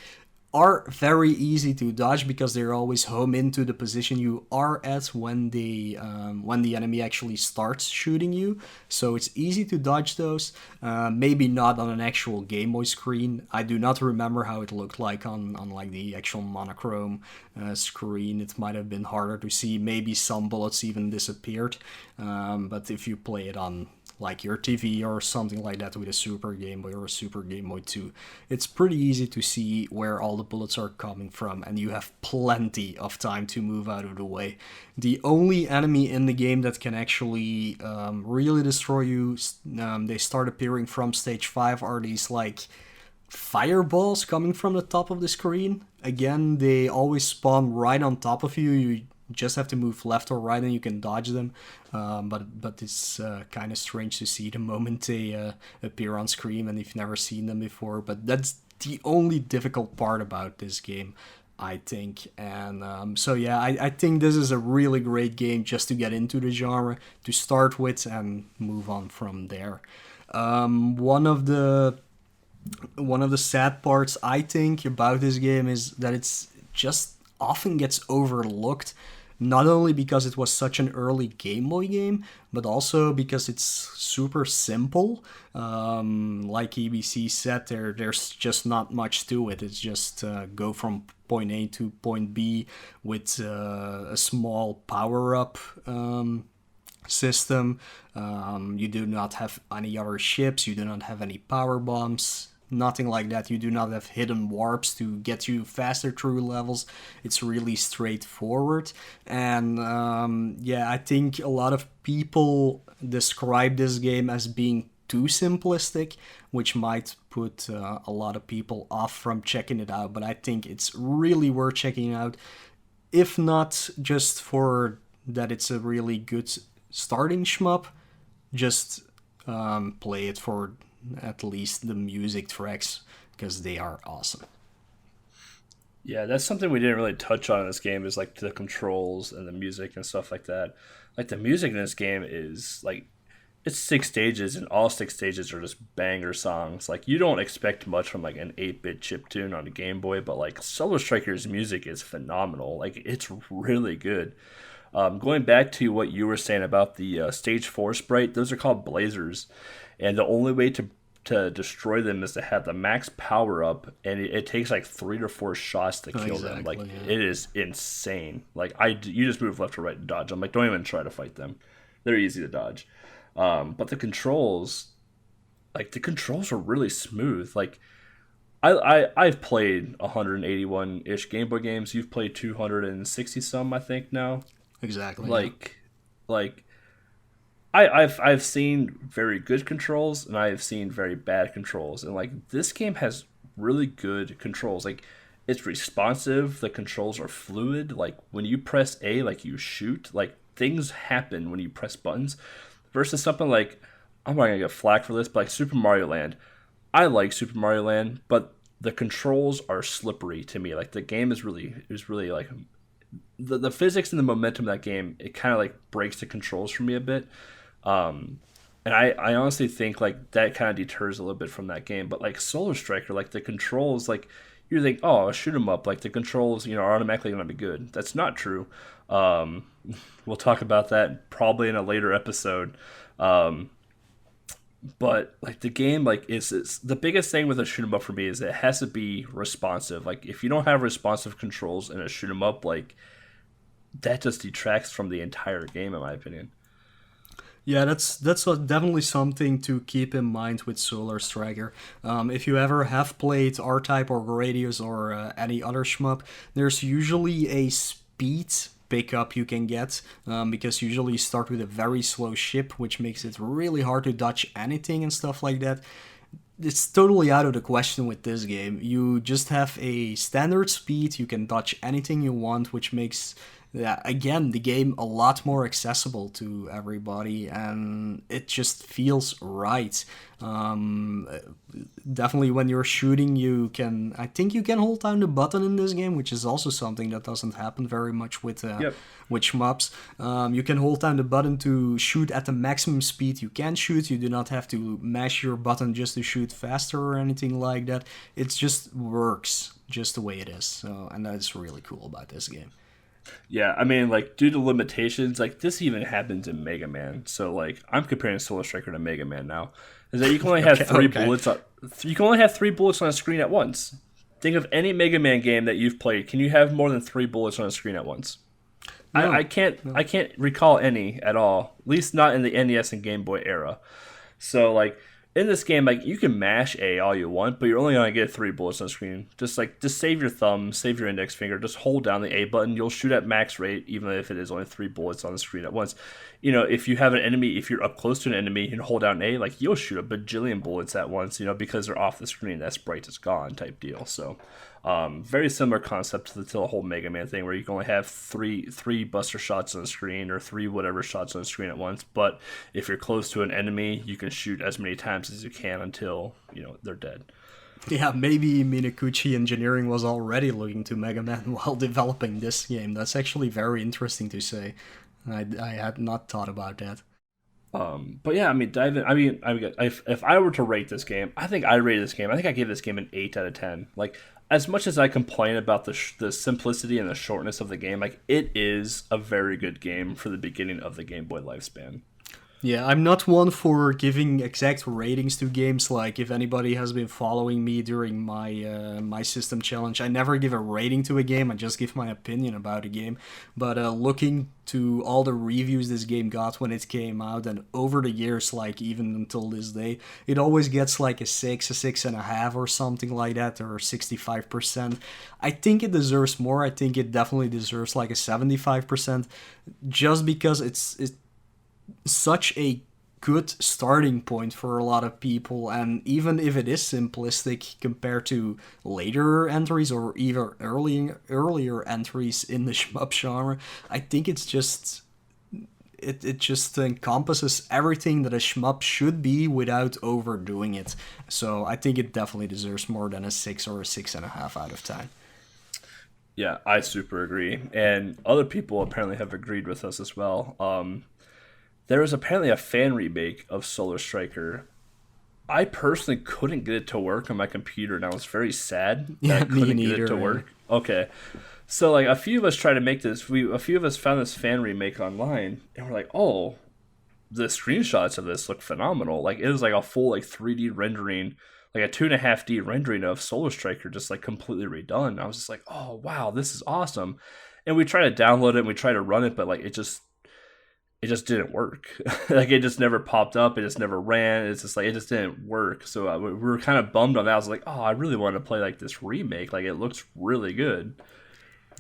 are very easy to dodge, because they're always home into the position you are at when the enemy actually starts shooting you. So it's easy to dodge those. Maybe not on an actual Game Boy screen. I do not remember how it looked like on like the actual monochrome screen. It might have been harder to see. Maybe some bullets even disappeared. But if you play it on like your TV or something like that with a Super Game Boy or a Super Game Boy 2, it's pretty easy to see where all the bullets are coming from, and you have plenty of time to move out of the way. The only enemy in the game that can actually really destroy you, they start appearing from stage 5, are these like fireballs coming from the top of the screen. Again, they always spawn right on top of you. You just have to move left or right and you can dodge them. But it's kind of strange to see the moment they appear on screen, and if you've never seen them before. But that's the only difficult part about this game, I think. And so yeah, I think this is a really great game just to get into the genre, to start with, and move on from there. One of the sad parts, I think, about this game is that it's just often gets overlooked, not only because it was such an early Game Boy game, but also because it's super simple. Like EBC said, there's just not much to it. It's just go from point A to point B with a small power-up system. You do not have any other ships, you do not have any power bombs, nothing like that. You do not have hidden warps to get you faster through levels. It's really straightforward. And yeah, I think a lot of people describe this game as being too simplistic, which might put a lot of people off from checking it out. But I think it's really worth checking out, if not just for that it's a really good starting shmup, just play it for at least the music tracks, because they are awesome. Yeah, that's something we didn't really touch on in this game, is like the controls and the music and stuff like that. Like the music in this game is like, it's 6 stages, and all 6 stages are just banger songs. Like, you don't expect much from like an 8-bit chiptune on a Game Boy, but like Solar Striker's music is phenomenal. Like, it's really good. Going back to what you were saying about the stage 4 sprite, those are called blazers. and the only way to destroy them is to have the max power up, and it takes like 3 to 4 shots to kill them. Like Exactly. it is insane. Like you just move left or right and dodge. I'm like, don't even try to fight them. They're easy to dodge. But the controls are really smooth. Like I've played 181 ish Game Boy games. You've played 260 some, I think now. Exactly. Yeah. Like like I've seen very good controls and I have seen very bad controls, and like this game has really good controls. Like it's responsive, the controls are fluid. Like when you press A, like you shoot, like things happen when you press buttons. Versus something like, I'm not gonna get flack for this, but like Super Mario Land. I like Super Mario Land, but the controls are slippery to me. Like the game is really like the physics and the momentum of that game. It kind of like breaks the controls for me a bit. Um, and I honestly think like that kind of deters a little bit from that game. But like Solar Striker, like the controls, like you think, oh, shoot 'em up, like the controls, are automatically going to be good. That's not true. Um, we'll talk about that probably in a later episode. Um, but like the game, like is the biggest thing with a shoot 'em up for me is it has to be responsive. Like if you don't have responsive controls in a shoot 'em up, like that just detracts from the entire game, in my opinion. Yeah, definitely something to keep in mind with Solar Striker. If you ever have played R-Type or Gradius or any other shmup, there's usually a speed pickup you can get, because usually you start with a very slow ship, which makes it really hard to dodge anything and stuff like that. It's totally out of the question with this game. You just have a standard speed, you can dodge anything you want, which makes, yeah, again, the game a lot more accessible to everybody, and it just feels right. Um, Definitely when you're shooting, I think you can hold down the button in this game, which is also something that doesn't happen very much Yep. with shmups. You can hold down the button to shoot at the maximum speed you can shoot. You do not have to mash your button just to shoot faster or anything like that. It just works just the way it is. So, and that's really cool about this game. Yeah, I mean, like due to limitations, like this even happens in Mega Man. So like I'm comparing Solar Striker to Mega Man now. Is that you can only have Okay, three okay. bullets on you can only have 3 bullets on a screen at once. Think of any Mega Man game that you've played. Can you have more than 3 bullets on a screen at once? I No, can't no. I can't recall any at all. At least not in the NES and Game Boy era. So like in this game, like you can mash A all you want, but you're only gonna get 3 bullets on the screen. Just save your thumb, save your index finger, just hold down the A button. You'll shoot at max rate, even if it is only 3 bullets on the screen at once. If you have an enemy, if you're up close to an enemy and hold down A, like you'll shoot a bajillion bullets at once. Because they're off the screen. That sprite is gone, type deal. So, very similar concept to the whole Mega Man thing, where you can only have three Buster shots on the screen or three whatever shots on the screen at once. But if you're close to an enemy, you can shoot as many times as you can until they're dead. Yeah, maybe Minakuchi Engineering was already looking to Mega Man while developing this game. That's actually very interesting to say. I had not thought about that. But yeah, I mean, dive in. If I were to rate this game, I think I rated this game. I think I gave this game an 8 out of 10. Like, as much as I complain about the simplicity and the shortness of the game, like it is a very good game for the beginning of the Game Boy lifespan. Yeah, I'm not one for giving exact ratings to games. Like, if anybody has been following me during my system challenge, I never give a rating to a game. I just give my opinion about a game. But looking to all the reviews this game got when it came out, and over the years, like even until this day, it always gets like a 6, a 6.5, or something like that, or 65%. I think it deserves more. I think it definitely deserves like a 75%, just because it's such a good starting point for a lot of people, and even if it is simplistic compared to later entries or even earlier entries in the shmup genre, I think it just encompasses everything that a shmup should be without overdoing it. So I think it definitely deserves more than a 6 or a 6.5 out of 10. Yeah, I super agree, and other people apparently have agreed with us as well. There was apparently a fan remake of Solar Striker. I personally couldn't get it to work on my computer, and I was very sad that Yeah, I me couldn't get it neither. to work. Okay, so like a few of us tried to make this. A few of us found this fan remake online, and we're like, oh, the screenshots of this look phenomenal. Like it was like a full like 3D rendering, like a 2.5D rendering of Solar Striker, just like completely redone. I was just like, oh wow, this is awesome. And we tried to download it and we tried to run it, but like it just didn't work. Like it just never popped up. It just never ran. It's just like it just didn't work. So we were kind of bummed on that. I was like, oh, I really want to play like this remake. Like it looks really good.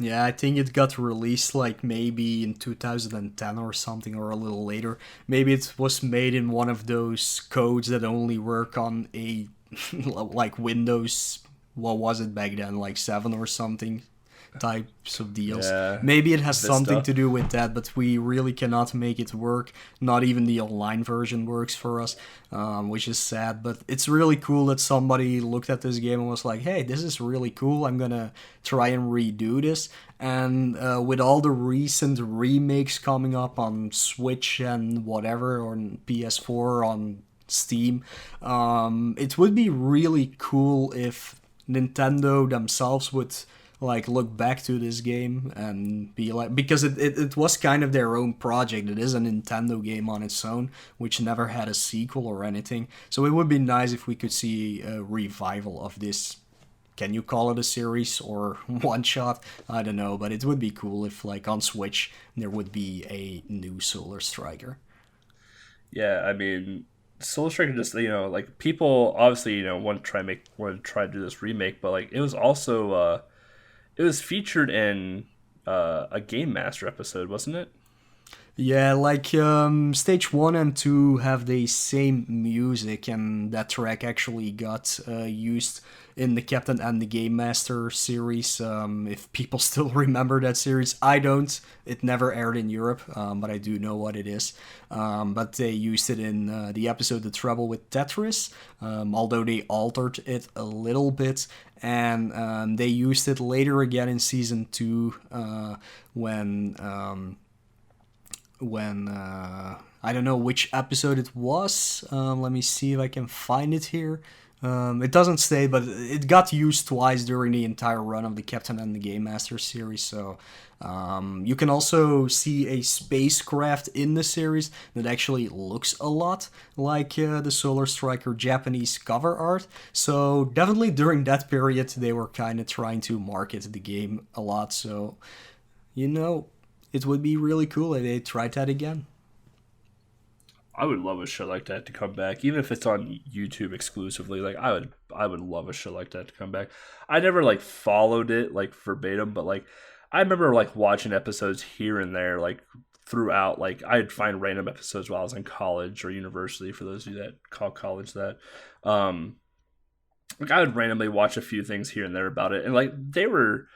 Yeah, I think it got released like maybe in 2010 or something, or a little later. Maybe it was made in one of those codes that only work on a like Windows. What was it back then? Like 7 or something types of deals. Yeah, Maybe it has something Vista. to do with that, but we really cannot make it work. Not even the online version works for us, which is sad. But it's really cool that somebody looked at this game and was like, hey, this is really cool. I'm gonna try and redo this. And with all the recent remakes coming up on Switch and whatever, or on PS4, on Steam, it would be really cool if Nintendo themselves would like look back to this game and be like, because it was kind of their own project. It is a Nintendo game on its own, which never had a sequel or anything. So it would be nice if we could see a revival of this. Can you call it a series or one shot? I don't know, but it would be cool if like on Switch there would be a new Solar Striker. Yeah, I mean, Soul Striker just like people obviously want to try to do this remake, but like it was also it was featured in a Game Master episode, wasn't it? Yeah, like stage 1 and 2 have the same music, and that track actually got used in the Captain and the Game Master series. If people still remember that series, I don't. It never aired in Europe, but I do know what it is. But they used it in the episode The Trouble with Tetris, although they altered it a little bit. And they used it later again in season 2 when. I don't know which episode it was. Let me see if I can find it here. It doesn't say, but it got used twice during the entire run of the Captain and the Game Master series. So you can also see a spacecraft in the series that actually looks a lot like the Solar Striker Japanese cover art. So definitely during that period, they were kind of trying to market the game a lot. So, you know, it would be really cool if they tried that again. I would love a show like that to come back, even if it's on YouTube exclusively. Like I would love a show like that to come back. I never like followed it like verbatim, but like I remember like watching episodes here and there, like throughout. Like I'd find random episodes while I was in college or university. For those of you that call college that, um, like I would randomly watch a few things here and there about it, and like they were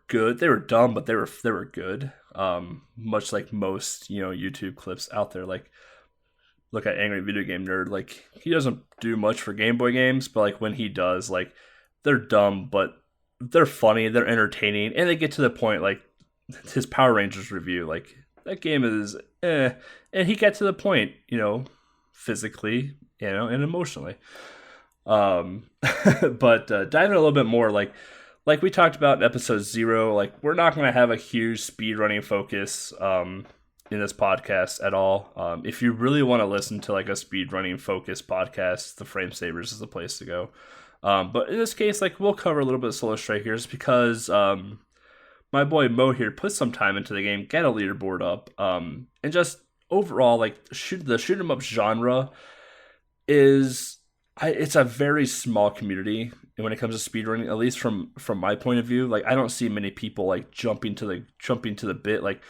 good. They were dumb, but they were good. Much like most YouTube clips out there. Like look at Angry Video Game Nerd. Like he doesn't do much for Game Boy games, but like when he does, like they're dumb, but they're funny. They're entertaining, and they get to the point. Like his Power Rangers review. Like that game is and he got to the point. Physically, and emotionally. Um, but diving a little bit more, like we talked about in episode 0, like we're not going to have a huge speedrunning focus in this podcast at all. If you really want to listen to like a speedrunning focus podcast, the Frame Savers is the place to go. But in this case, like we'll cover a little bit of Solar Strikers because my boy Mo here put some time into the game, get a leaderboard up, and just overall like the shoot 'em up genre is it's a very small community when it comes to speedrunning, at least from my point of view. Like I don't see many people like jumping to the bit like,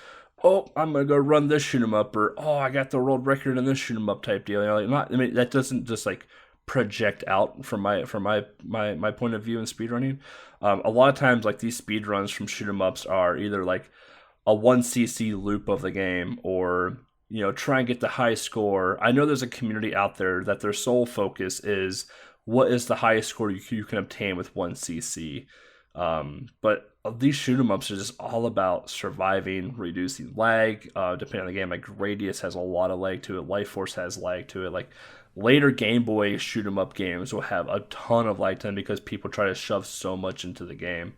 oh, I'm gonna go run this shoot 'em up, or oh, I got the world record in this shoot 'em up type deal. Like not, I mean, that doesn't just like project out from my point of view in speedrunning. A lot of times like these speedruns from shoot 'em ups are either like a 1cc loop of the game, or try and get the high score. I know there's a community out there that their sole focus is what is the highest score you can obtain with 1cc. But these shoot 'em ups are just all about surviving, reducing lag. Depending on the game, like Radius has a lot of lag to it. Life Force has lag to it. Like later Game Boy shoot 'em up games will have a ton of lag time because people try to shove so much into the game.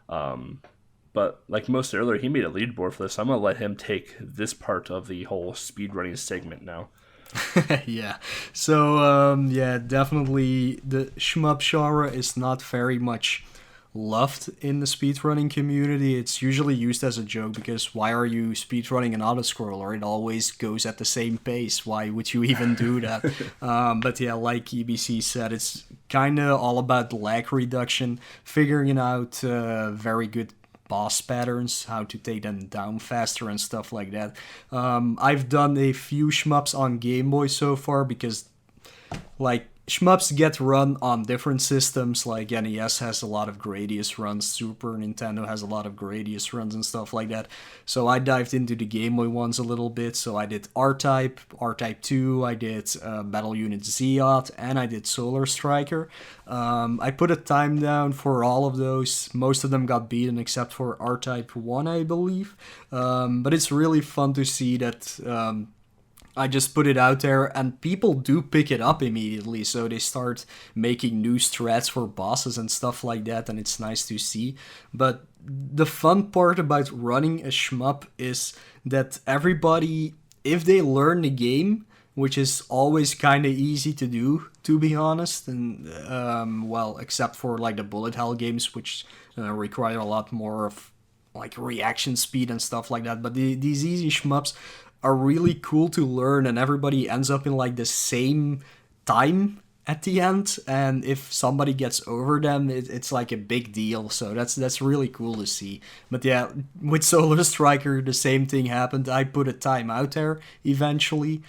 Um, But like most earlier, he made a leaderboard for this. So I'm gonna let him take this part of the whole speedrunning segment now. Yeah. So yeah, definitely the shmup genre is not very much loved in the speedrunning community. It's usually used as a joke because why are you speedrunning an autoscroller? It always goes at the same pace. Why would you even do that? But yeah, like EBC said, it's kind of all about lag reduction, figuring out very good boss patterns, how to take them down faster and stuff like that. I've done a few shmups on Game Boy so far because like shmups get run on different systems. Like NES has a lot of Gradius runs, Super Nintendo has a lot of Gradius runs and stuff like that. So I dived into the Game Boy ones a little bit. So I did R-Type, R-Type 2, I did Battle Unit Zeot, and I did Solar Striker. I put a time down for all of those. Most of them got beaten except for R-Type 1, I believe. But it's really fun to see that I just put it out there and people do pick it up immediately. So they start making new strats for bosses and stuff like that, and it's nice to see. But the fun part about running a shmup is that everybody, if they learn the game, which is always kind of easy to do, to be honest, and well, except for like the bullet hell games, which require a lot more of like reaction speed and stuff like that. But these easy shmups are really cool to learn, and everybody ends up in like the same time at the end. And if somebody gets over them, it's like a big deal. So that's really cool to see. But yeah, with Solar Striker, the same thing happened. I put a time out there eventually.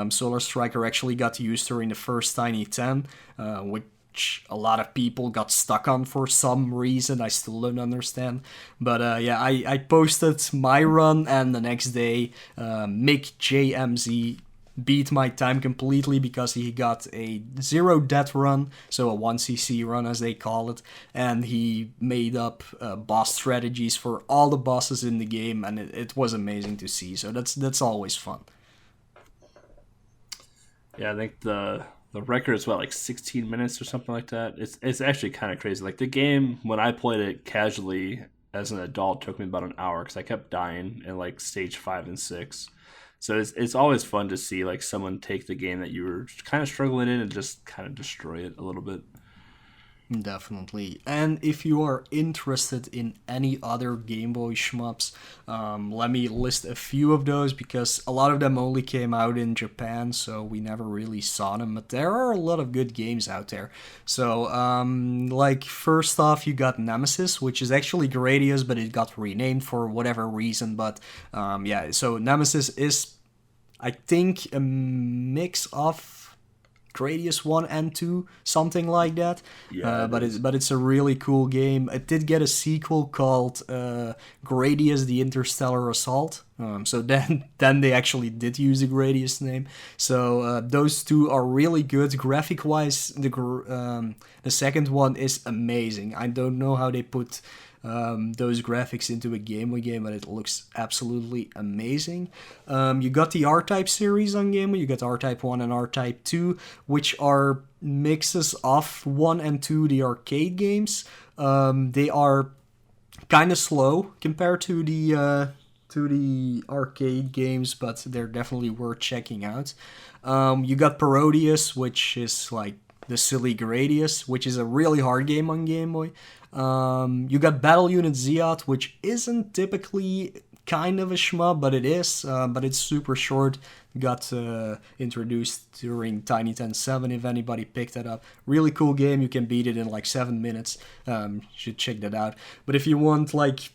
Solar Striker actually got used during the first Tiny 10, which a lot of people got stuck on for some reason. I still don't understand. But yeah, I posted my run, and the next day, Mick JMZ beat my time completely because he got a 0 death run, so a 1cc run as they call it, and he made up boss strategies for all the bosses in the game, and it was amazing to see. So that's always fun. Yeah, I think the record is what, like 16 minutes or something like that. It's actually kind of crazy. Like the game, when I played it casually as an adult, took me about an hour because I kept dying in like stage 5 and 6. So it's always fun to see like someone take the game that you were kind of struggling in and just kind of destroy it a little bit. Definitely. And if you are interested in any other Game Boy shmups, let me list a few of those because a lot of them only came out in Japan, so we never really saw them. But there are a lot of good games out there. So, like, first off, you got Nemesis, which is actually Gradius, but it got renamed for whatever reason. But yeah, so Nemesis is, I think, a mix of Gradius 1 and 2, something like that. Yeah, but it's a really cool game. It did get a sequel called Gradius: The Interstellar Assault. So then they actually did use the Gradius name. So those two are really good. Graphic wise, the second one is amazing. I don't know how they put those graphics into a Game Boy game, but it looks absolutely amazing. You got the R-Type series on Game Boy. You got R-Type 1 and R-Type 2, which are mixes of 1 and 2, the arcade games. They are kind of slow compared to the arcade games, but they're definitely worth checking out. You got Parodius, which is like the silly Gradius, which is a really hard game on Game Boy. You got Battle Unit Zeot, which isn't typically kind of a shmup, but it is. But it's super short. Got introduced during Tiny 10.7 if anybody picked that up. Really cool game. You can beat it in like 7 minutes. Should check that out. But if you want like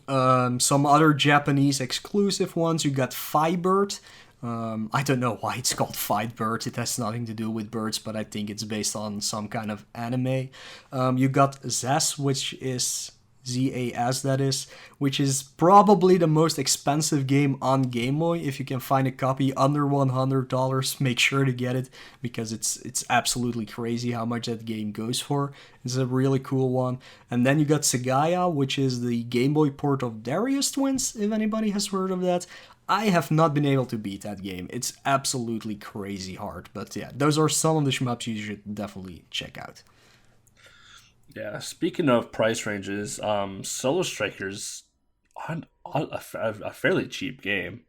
some other Japanese exclusive ones, you got Firebird. I don't know why it's called Fight Bird. It has nothing to do with birds, but I think it's based on some kind of anime. You got ZAS, which is ZAS, that is, which is probably the most expensive game on Game Boy. If you can find a copy under $100, make sure to get it because it's absolutely crazy how much that game goes for. It's a really cool one. And then you got Segaya, which is the Game Boy port of Darius Twins, if anybody has heard of that. I have not been able to beat that game. It's absolutely crazy hard. But yeah, those are some of the shmups you should definitely check out. Yeah. Speaking of price ranges, Solo Strikers on a fairly cheap game.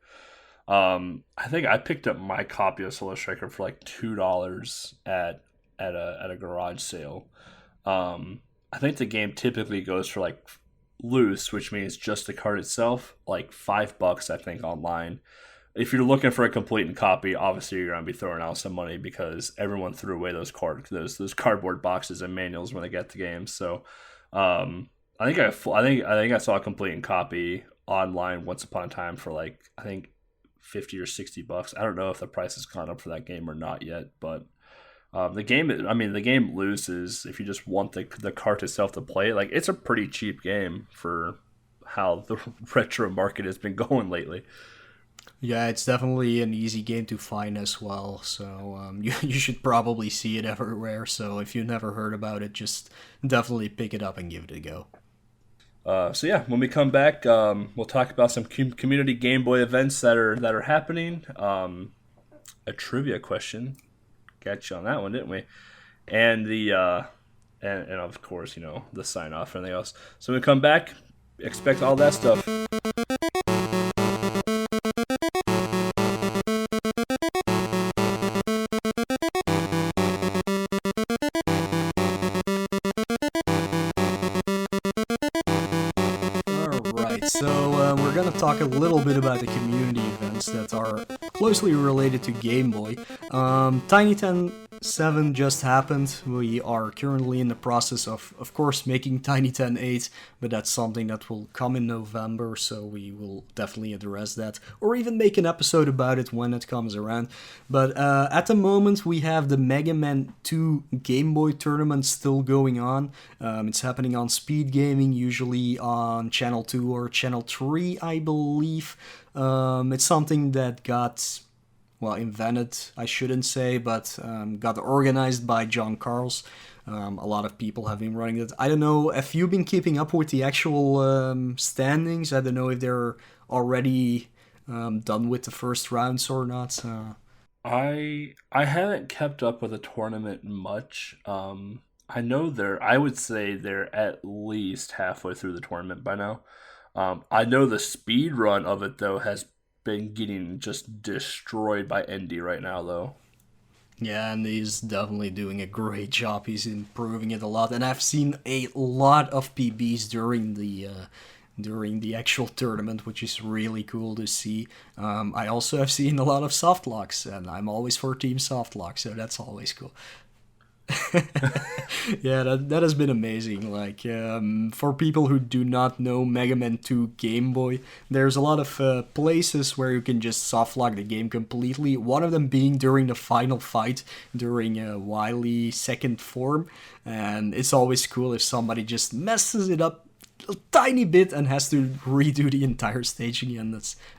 I think I picked up my copy of Solar Striker for like $2 at a garage sale. I think the game typically goes for like loose, which means just the card itself, like $5. I think online. If you're looking for a complete and copy, obviously you're gonna be throwing out some money because everyone threw away those cardboard boxes and manuals when they get the games. So, I think I saw a complete and copy online once upon a time for like I think 50 or $60. I don't know if the price has gone up for that game or not yet, but the game loses if you just want the cart itself to play it. Like it's a pretty cheap game for how the retro market has been going lately. Yeah, it's definitely an easy game to find as well. So you should probably see it everywhere. So if you never heard about it, just definitely pick it up and give it a go. So yeah, when we come back, we'll talk about some community Game Boy events that are happening. A trivia question, got you on that one, didn't we? And and of course, the sign off and everything else. So when we come back, expect all that stuff. Alright, so we're gonna talk a little bit about the community events that are closely related to Game Boy. Tiny Ten 7 just happened. We are currently in the process of course, making Tiny Ten 8, but that's something that will come in November, so we will definitely address that, or even make an episode about it when it comes around. But at the moment, we have the Mega Man 2 Game Boy tournament still going on. It's happening on Speed Gaming, usually on Channel 2 or Channel 3, I believe. It's something that got, well, invented, I shouldn't say, but got organized by John Carls. A lot of people have been running it. I don't know if you've been keeping up with the actual standings. I don't know if they're already done with the first rounds or not. I haven't kept up with the tournament much. I know I would say they're at least halfway through the tournament by now. I know the speed run of it though has been getting just destroyed by Indy right now though. Yeah, and he's definitely doing a great job. He's improving it a lot, and I've seen a lot of PBs during the actual tournament, which is really cool to see. I also have seen a lot of soft locks, and I'm always for Team Soft Lock, so that's always cool. Yeah, that has been amazing. Like, for people who do not know Mega Man 2 Game Boy, there's a lot of places where you can just soft lock the game completely. One of them being during the final fight, during Wily second form. And it's always cool if somebody just messes it up a tiny bit and has to redo the entire stage again.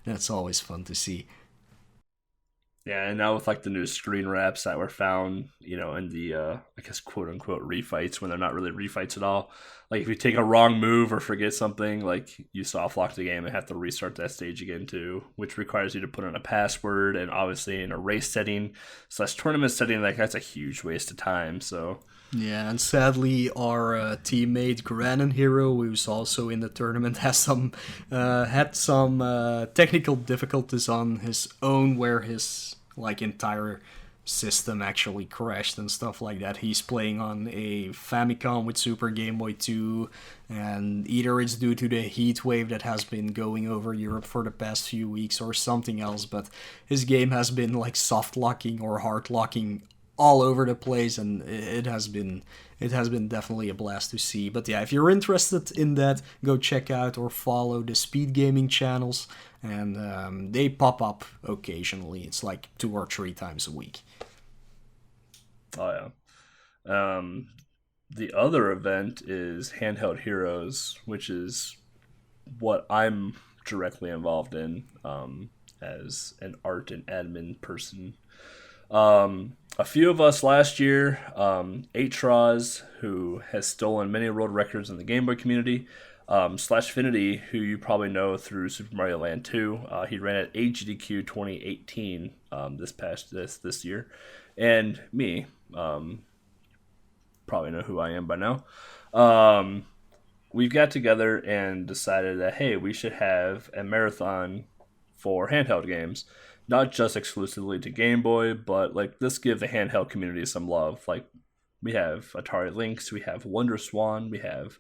That's always fun to see. Yeah, and now with like the new screen wraps that were found, in the I guess quote unquote refights when they're not really refights at all. Like if you take a wrong move or forget something, like you soft lock the game and have to restart that stage again too, which requires you to put in a password and obviously in a race setting slash tournament setting, like that's a huge waste of time. So Yeah, and sadly, our teammate Granon Hero, who's also in the tournament, had some technical difficulties on his own, where his entire system actually crashed and stuff like that. He's playing on a Famicom with Super Game Boy 2, and either it's due to the heat wave that has been going over Europe for the past few weeks or something else, but his game has been like soft locking or hard locking all over the place, and it has been definitely a blast to see. But yeah, if you're interested in that, go check out or follow the Speed Gaming channels, and they pop up occasionally. It's like 2 or 3 times a week. oh yeah. The other event is Handheld Heroes, which is what I'm directly involved in as an art and admin person. A few of us last year, Atros, who has stolen many world records in the Game Boy community, Slash Finity, who you probably know through Super Mario Land 2. He ran at AGDQ 2018 this year, and me. probably know who I am by now. Um, we've got together and decided that hey, we should have a marathon for handheld games, not just exclusively to Game Boy, but like let's give the handheld community some love. Like we have Atari Lynx, we have Wonder Swan, we have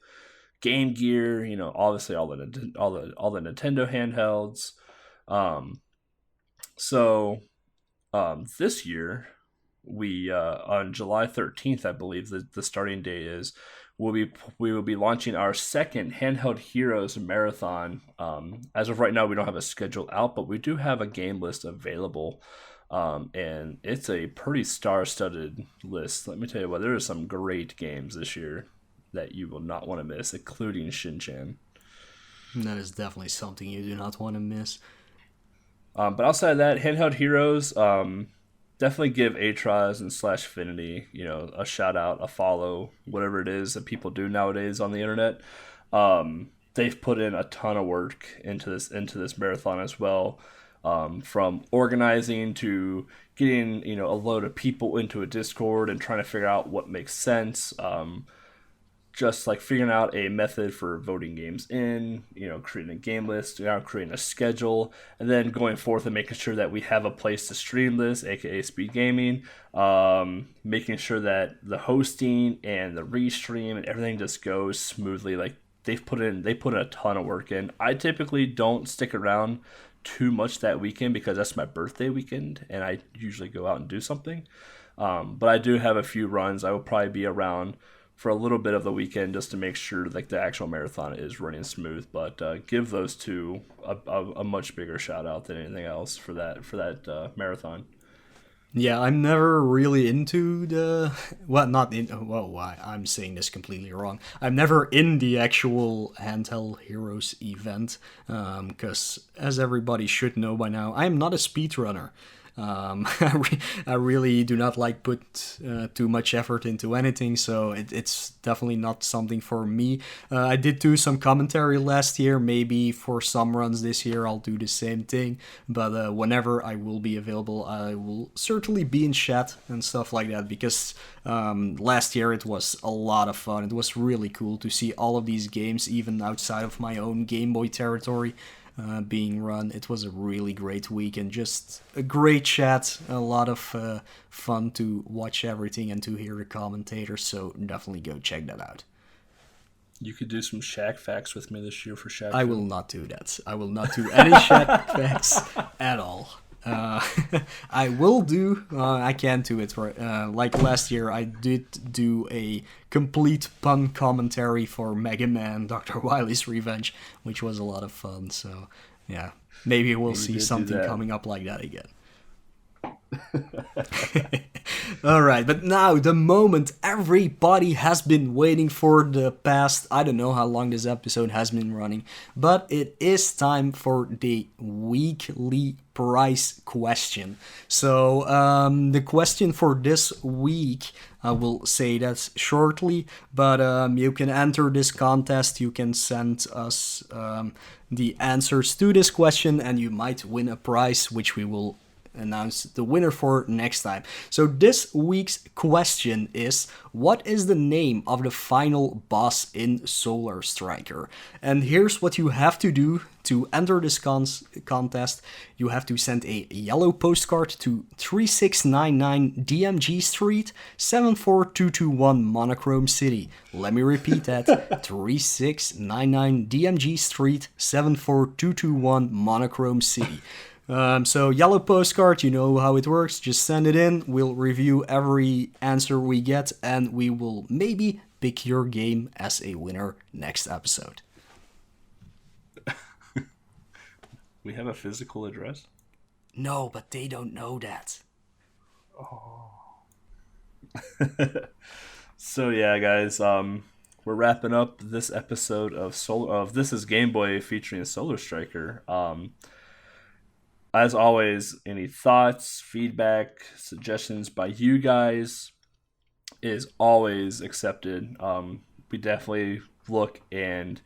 Game Gear. You know, obviously all the Nintendo handhelds. Um, so this year we on July 13th, I believe the starting date is. We will be launching our second Handheld Heroes Marathon. As of right now, we don't have a schedule out, but we do have a game list available, and it's a pretty star-studded list. Let me tell you what, there are some great games this year that you will not want to miss, including Shin-Chan. That is definitely something you do not want to miss. But outside of that, Handheld Heroes, definitely give Atraz and Slash Affinity, a shout out, a follow, whatever it is that people do nowadays on the internet. They've put in a ton of work into this marathon as well, from organizing to getting a load of people into a Discord and trying to figure out what makes sense. Just like figuring out a method for voting games in, creating a game list, creating a schedule, and then going forth and making sure that we have a place to stream this, aka Speed Gaming, making sure that the hosting and the restream and everything just goes smoothly. Like they put in a ton of work in. I typically don't stick around too much that weekend because that's my birthday weekend, and I usually go out and do something. But I do have a few runs. I will probably be around for a little bit of the weekend just to make sure like the actual marathon is running smooth. But give those two a much bigger shout out than anything else for that marathon. Yeah, I'm never really into the not in. Well, why I'm saying this completely wrong. I'm never in the actual Handheld Heroes event, because as everybody should know by now, I'm not a speedrunner. I really do not like put too much effort into anything, so it's definitely not something for me. I did do some commentary last year. Maybe for some runs this year I'll do the same thing, but whenever I will be available, I will certainly be in chat and stuff like that, because last year it was a lot of fun. It was really cool to see all of these games, even outside of my own Game Boy territory, being run. It was a really great week and just a great chat, a lot of fun to watch everything and to hear the commentators, so definitely go check that out. You could do some Shaq facts with me this year for Shaq. I will not do that. I will not do any Shaq facts at all. I will do. I can't do it. Like last year, I did do a complete pun commentary for Mega Man: Dr. Wily's Revenge, which was a lot of fun. So yeah, maybe we'll see something coming up like that again. Alright, but now the moment everybody has been waiting for the past, I don't know how long this episode has been running, but it is time for the weekly prize question. So the question for this week, I will say that shortly, but you can enter this contest. You can send us the answers to this question and you might win a prize, which we will announce the winner for next time. So this week's question is, what is the name of the final boss in Solar Striker? And here's what you have to do to enter this contest. You have to send a yellow postcard to 3699 DMG Street, 74221 Monochrome City. Let me repeat that. 3699 DMG Street, 74221 Monochrome City. So yellow postcard, you know how it works, just send it in, we'll review every answer we get, and we will maybe pick your game as a winner next episode. We have a physical address? No, but they don't know that. Oh. So yeah, guys, we're wrapping up this episode of This is Game Boy featuring Solar Striker. As always, any thoughts, feedback, suggestions by you guys is always accepted. We definitely look and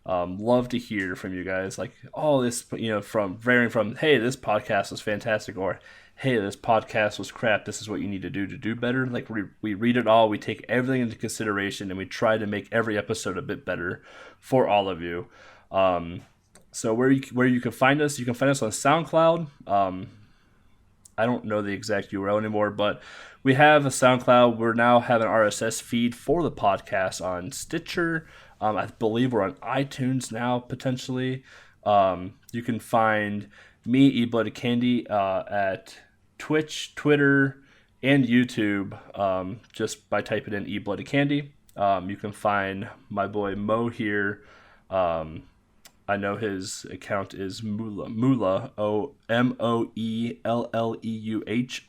love to hear from you guys. Like, oh, this, from varying from, hey, this podcast was fantastic, or hey, this podcast was crap. This is what you need to do better. Like we read it all, we take everything into consideration, and we try to make every episode a bit better for all of you. So where you can find us on SoundCloud. I don't know the exact URL anymore, but we have a SoundCloud. We're now have an RSS feed for the podcast on Stitcher. I believe we're on iTunes now, potentially. You can find me, eBlooded Candy, at Twitch, Twitter, and YouTube, just by typing in eBlooded Candy. You can find my boy Mo here. I know his account is Mooleuh, Moelleuh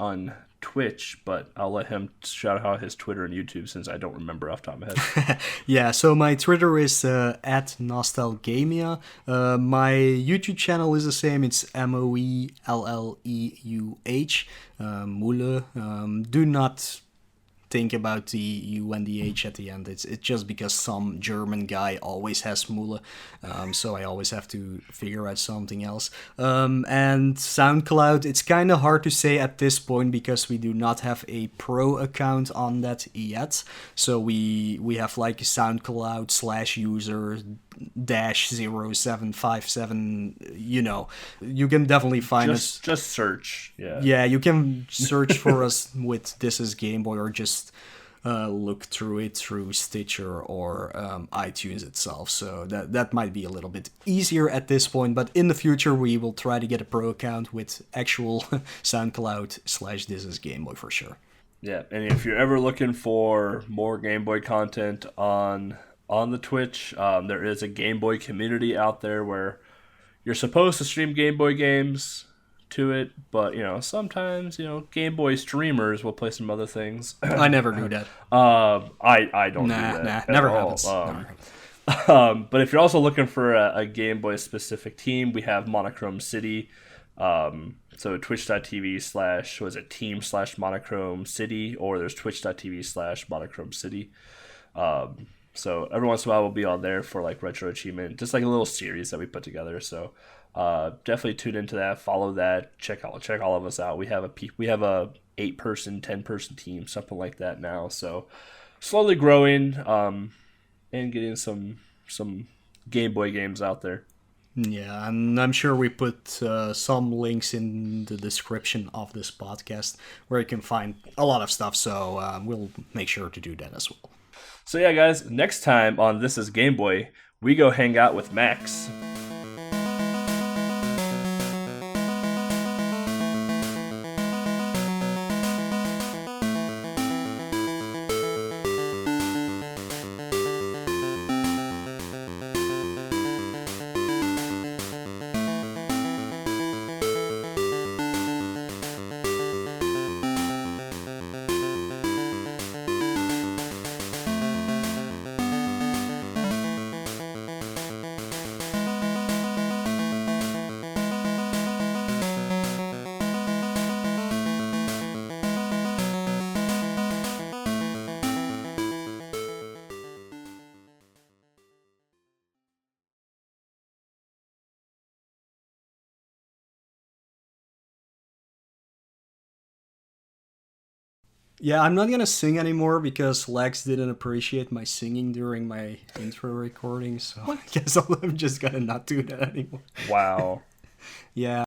on Twitch, but I'll let him shout out his Twitter and YouTube since I don't remember off the top of my head. Yeah, so my Twitter is at Nostalgamia. My YouTube channel is the same. It's Moelleuh, Mooleuh. Do not think about the U and the H at the end. It's just because some German guy always has Mooleuh, so I always have to figure out something else. And SoundCloud, it's kind of hard to say at this point because we do not have a pro account on that yet. So we have like SoundCloud /user -0757, you can definitely find us. Just search. Yeah, you can search for us with This Is Game Boy, or just look through it through Stitcher or iTunes itself. So that might be a little bit easier at this point, but in the future we will try to get a pro account with actual SoundCloud /This Is Game Boy for sure. Yeah, and if you're ever looking for more Game Boy content on the Twitch, there is a Game Boy community out there where you're supposed to stream Game Boy games to it, but sometimes Game Boy streamers will play some other things. I never do that. I don't do that. Never happens. But if you're also looking for a Game Boy specific team, we have Monochrome City. So twitch.tv/ team/Monochrome City, or there's twitch.tv/Monochrome City. So every once in a while we'll be on there for like retro achievement, just like a little series that we put together. So definitely tune into that, follow that, check all of us out. We have a 8-person, 10-person team, something like that now. So slowly growing, and getting some Game Boy games out there. Yeah, and I'm sure we put some links in the description of this podcast where you can find a lot of stuff. So we'll make sure to do that as well. So yeah, guys, next time on This Is Game Boy, we go hang out with Max. Yeah, I'm not gonna sing anymore because Lex didn't appreciate my singing during my intro recording, so I guess I'm just gonna not do that anymore. Wow. Yeah.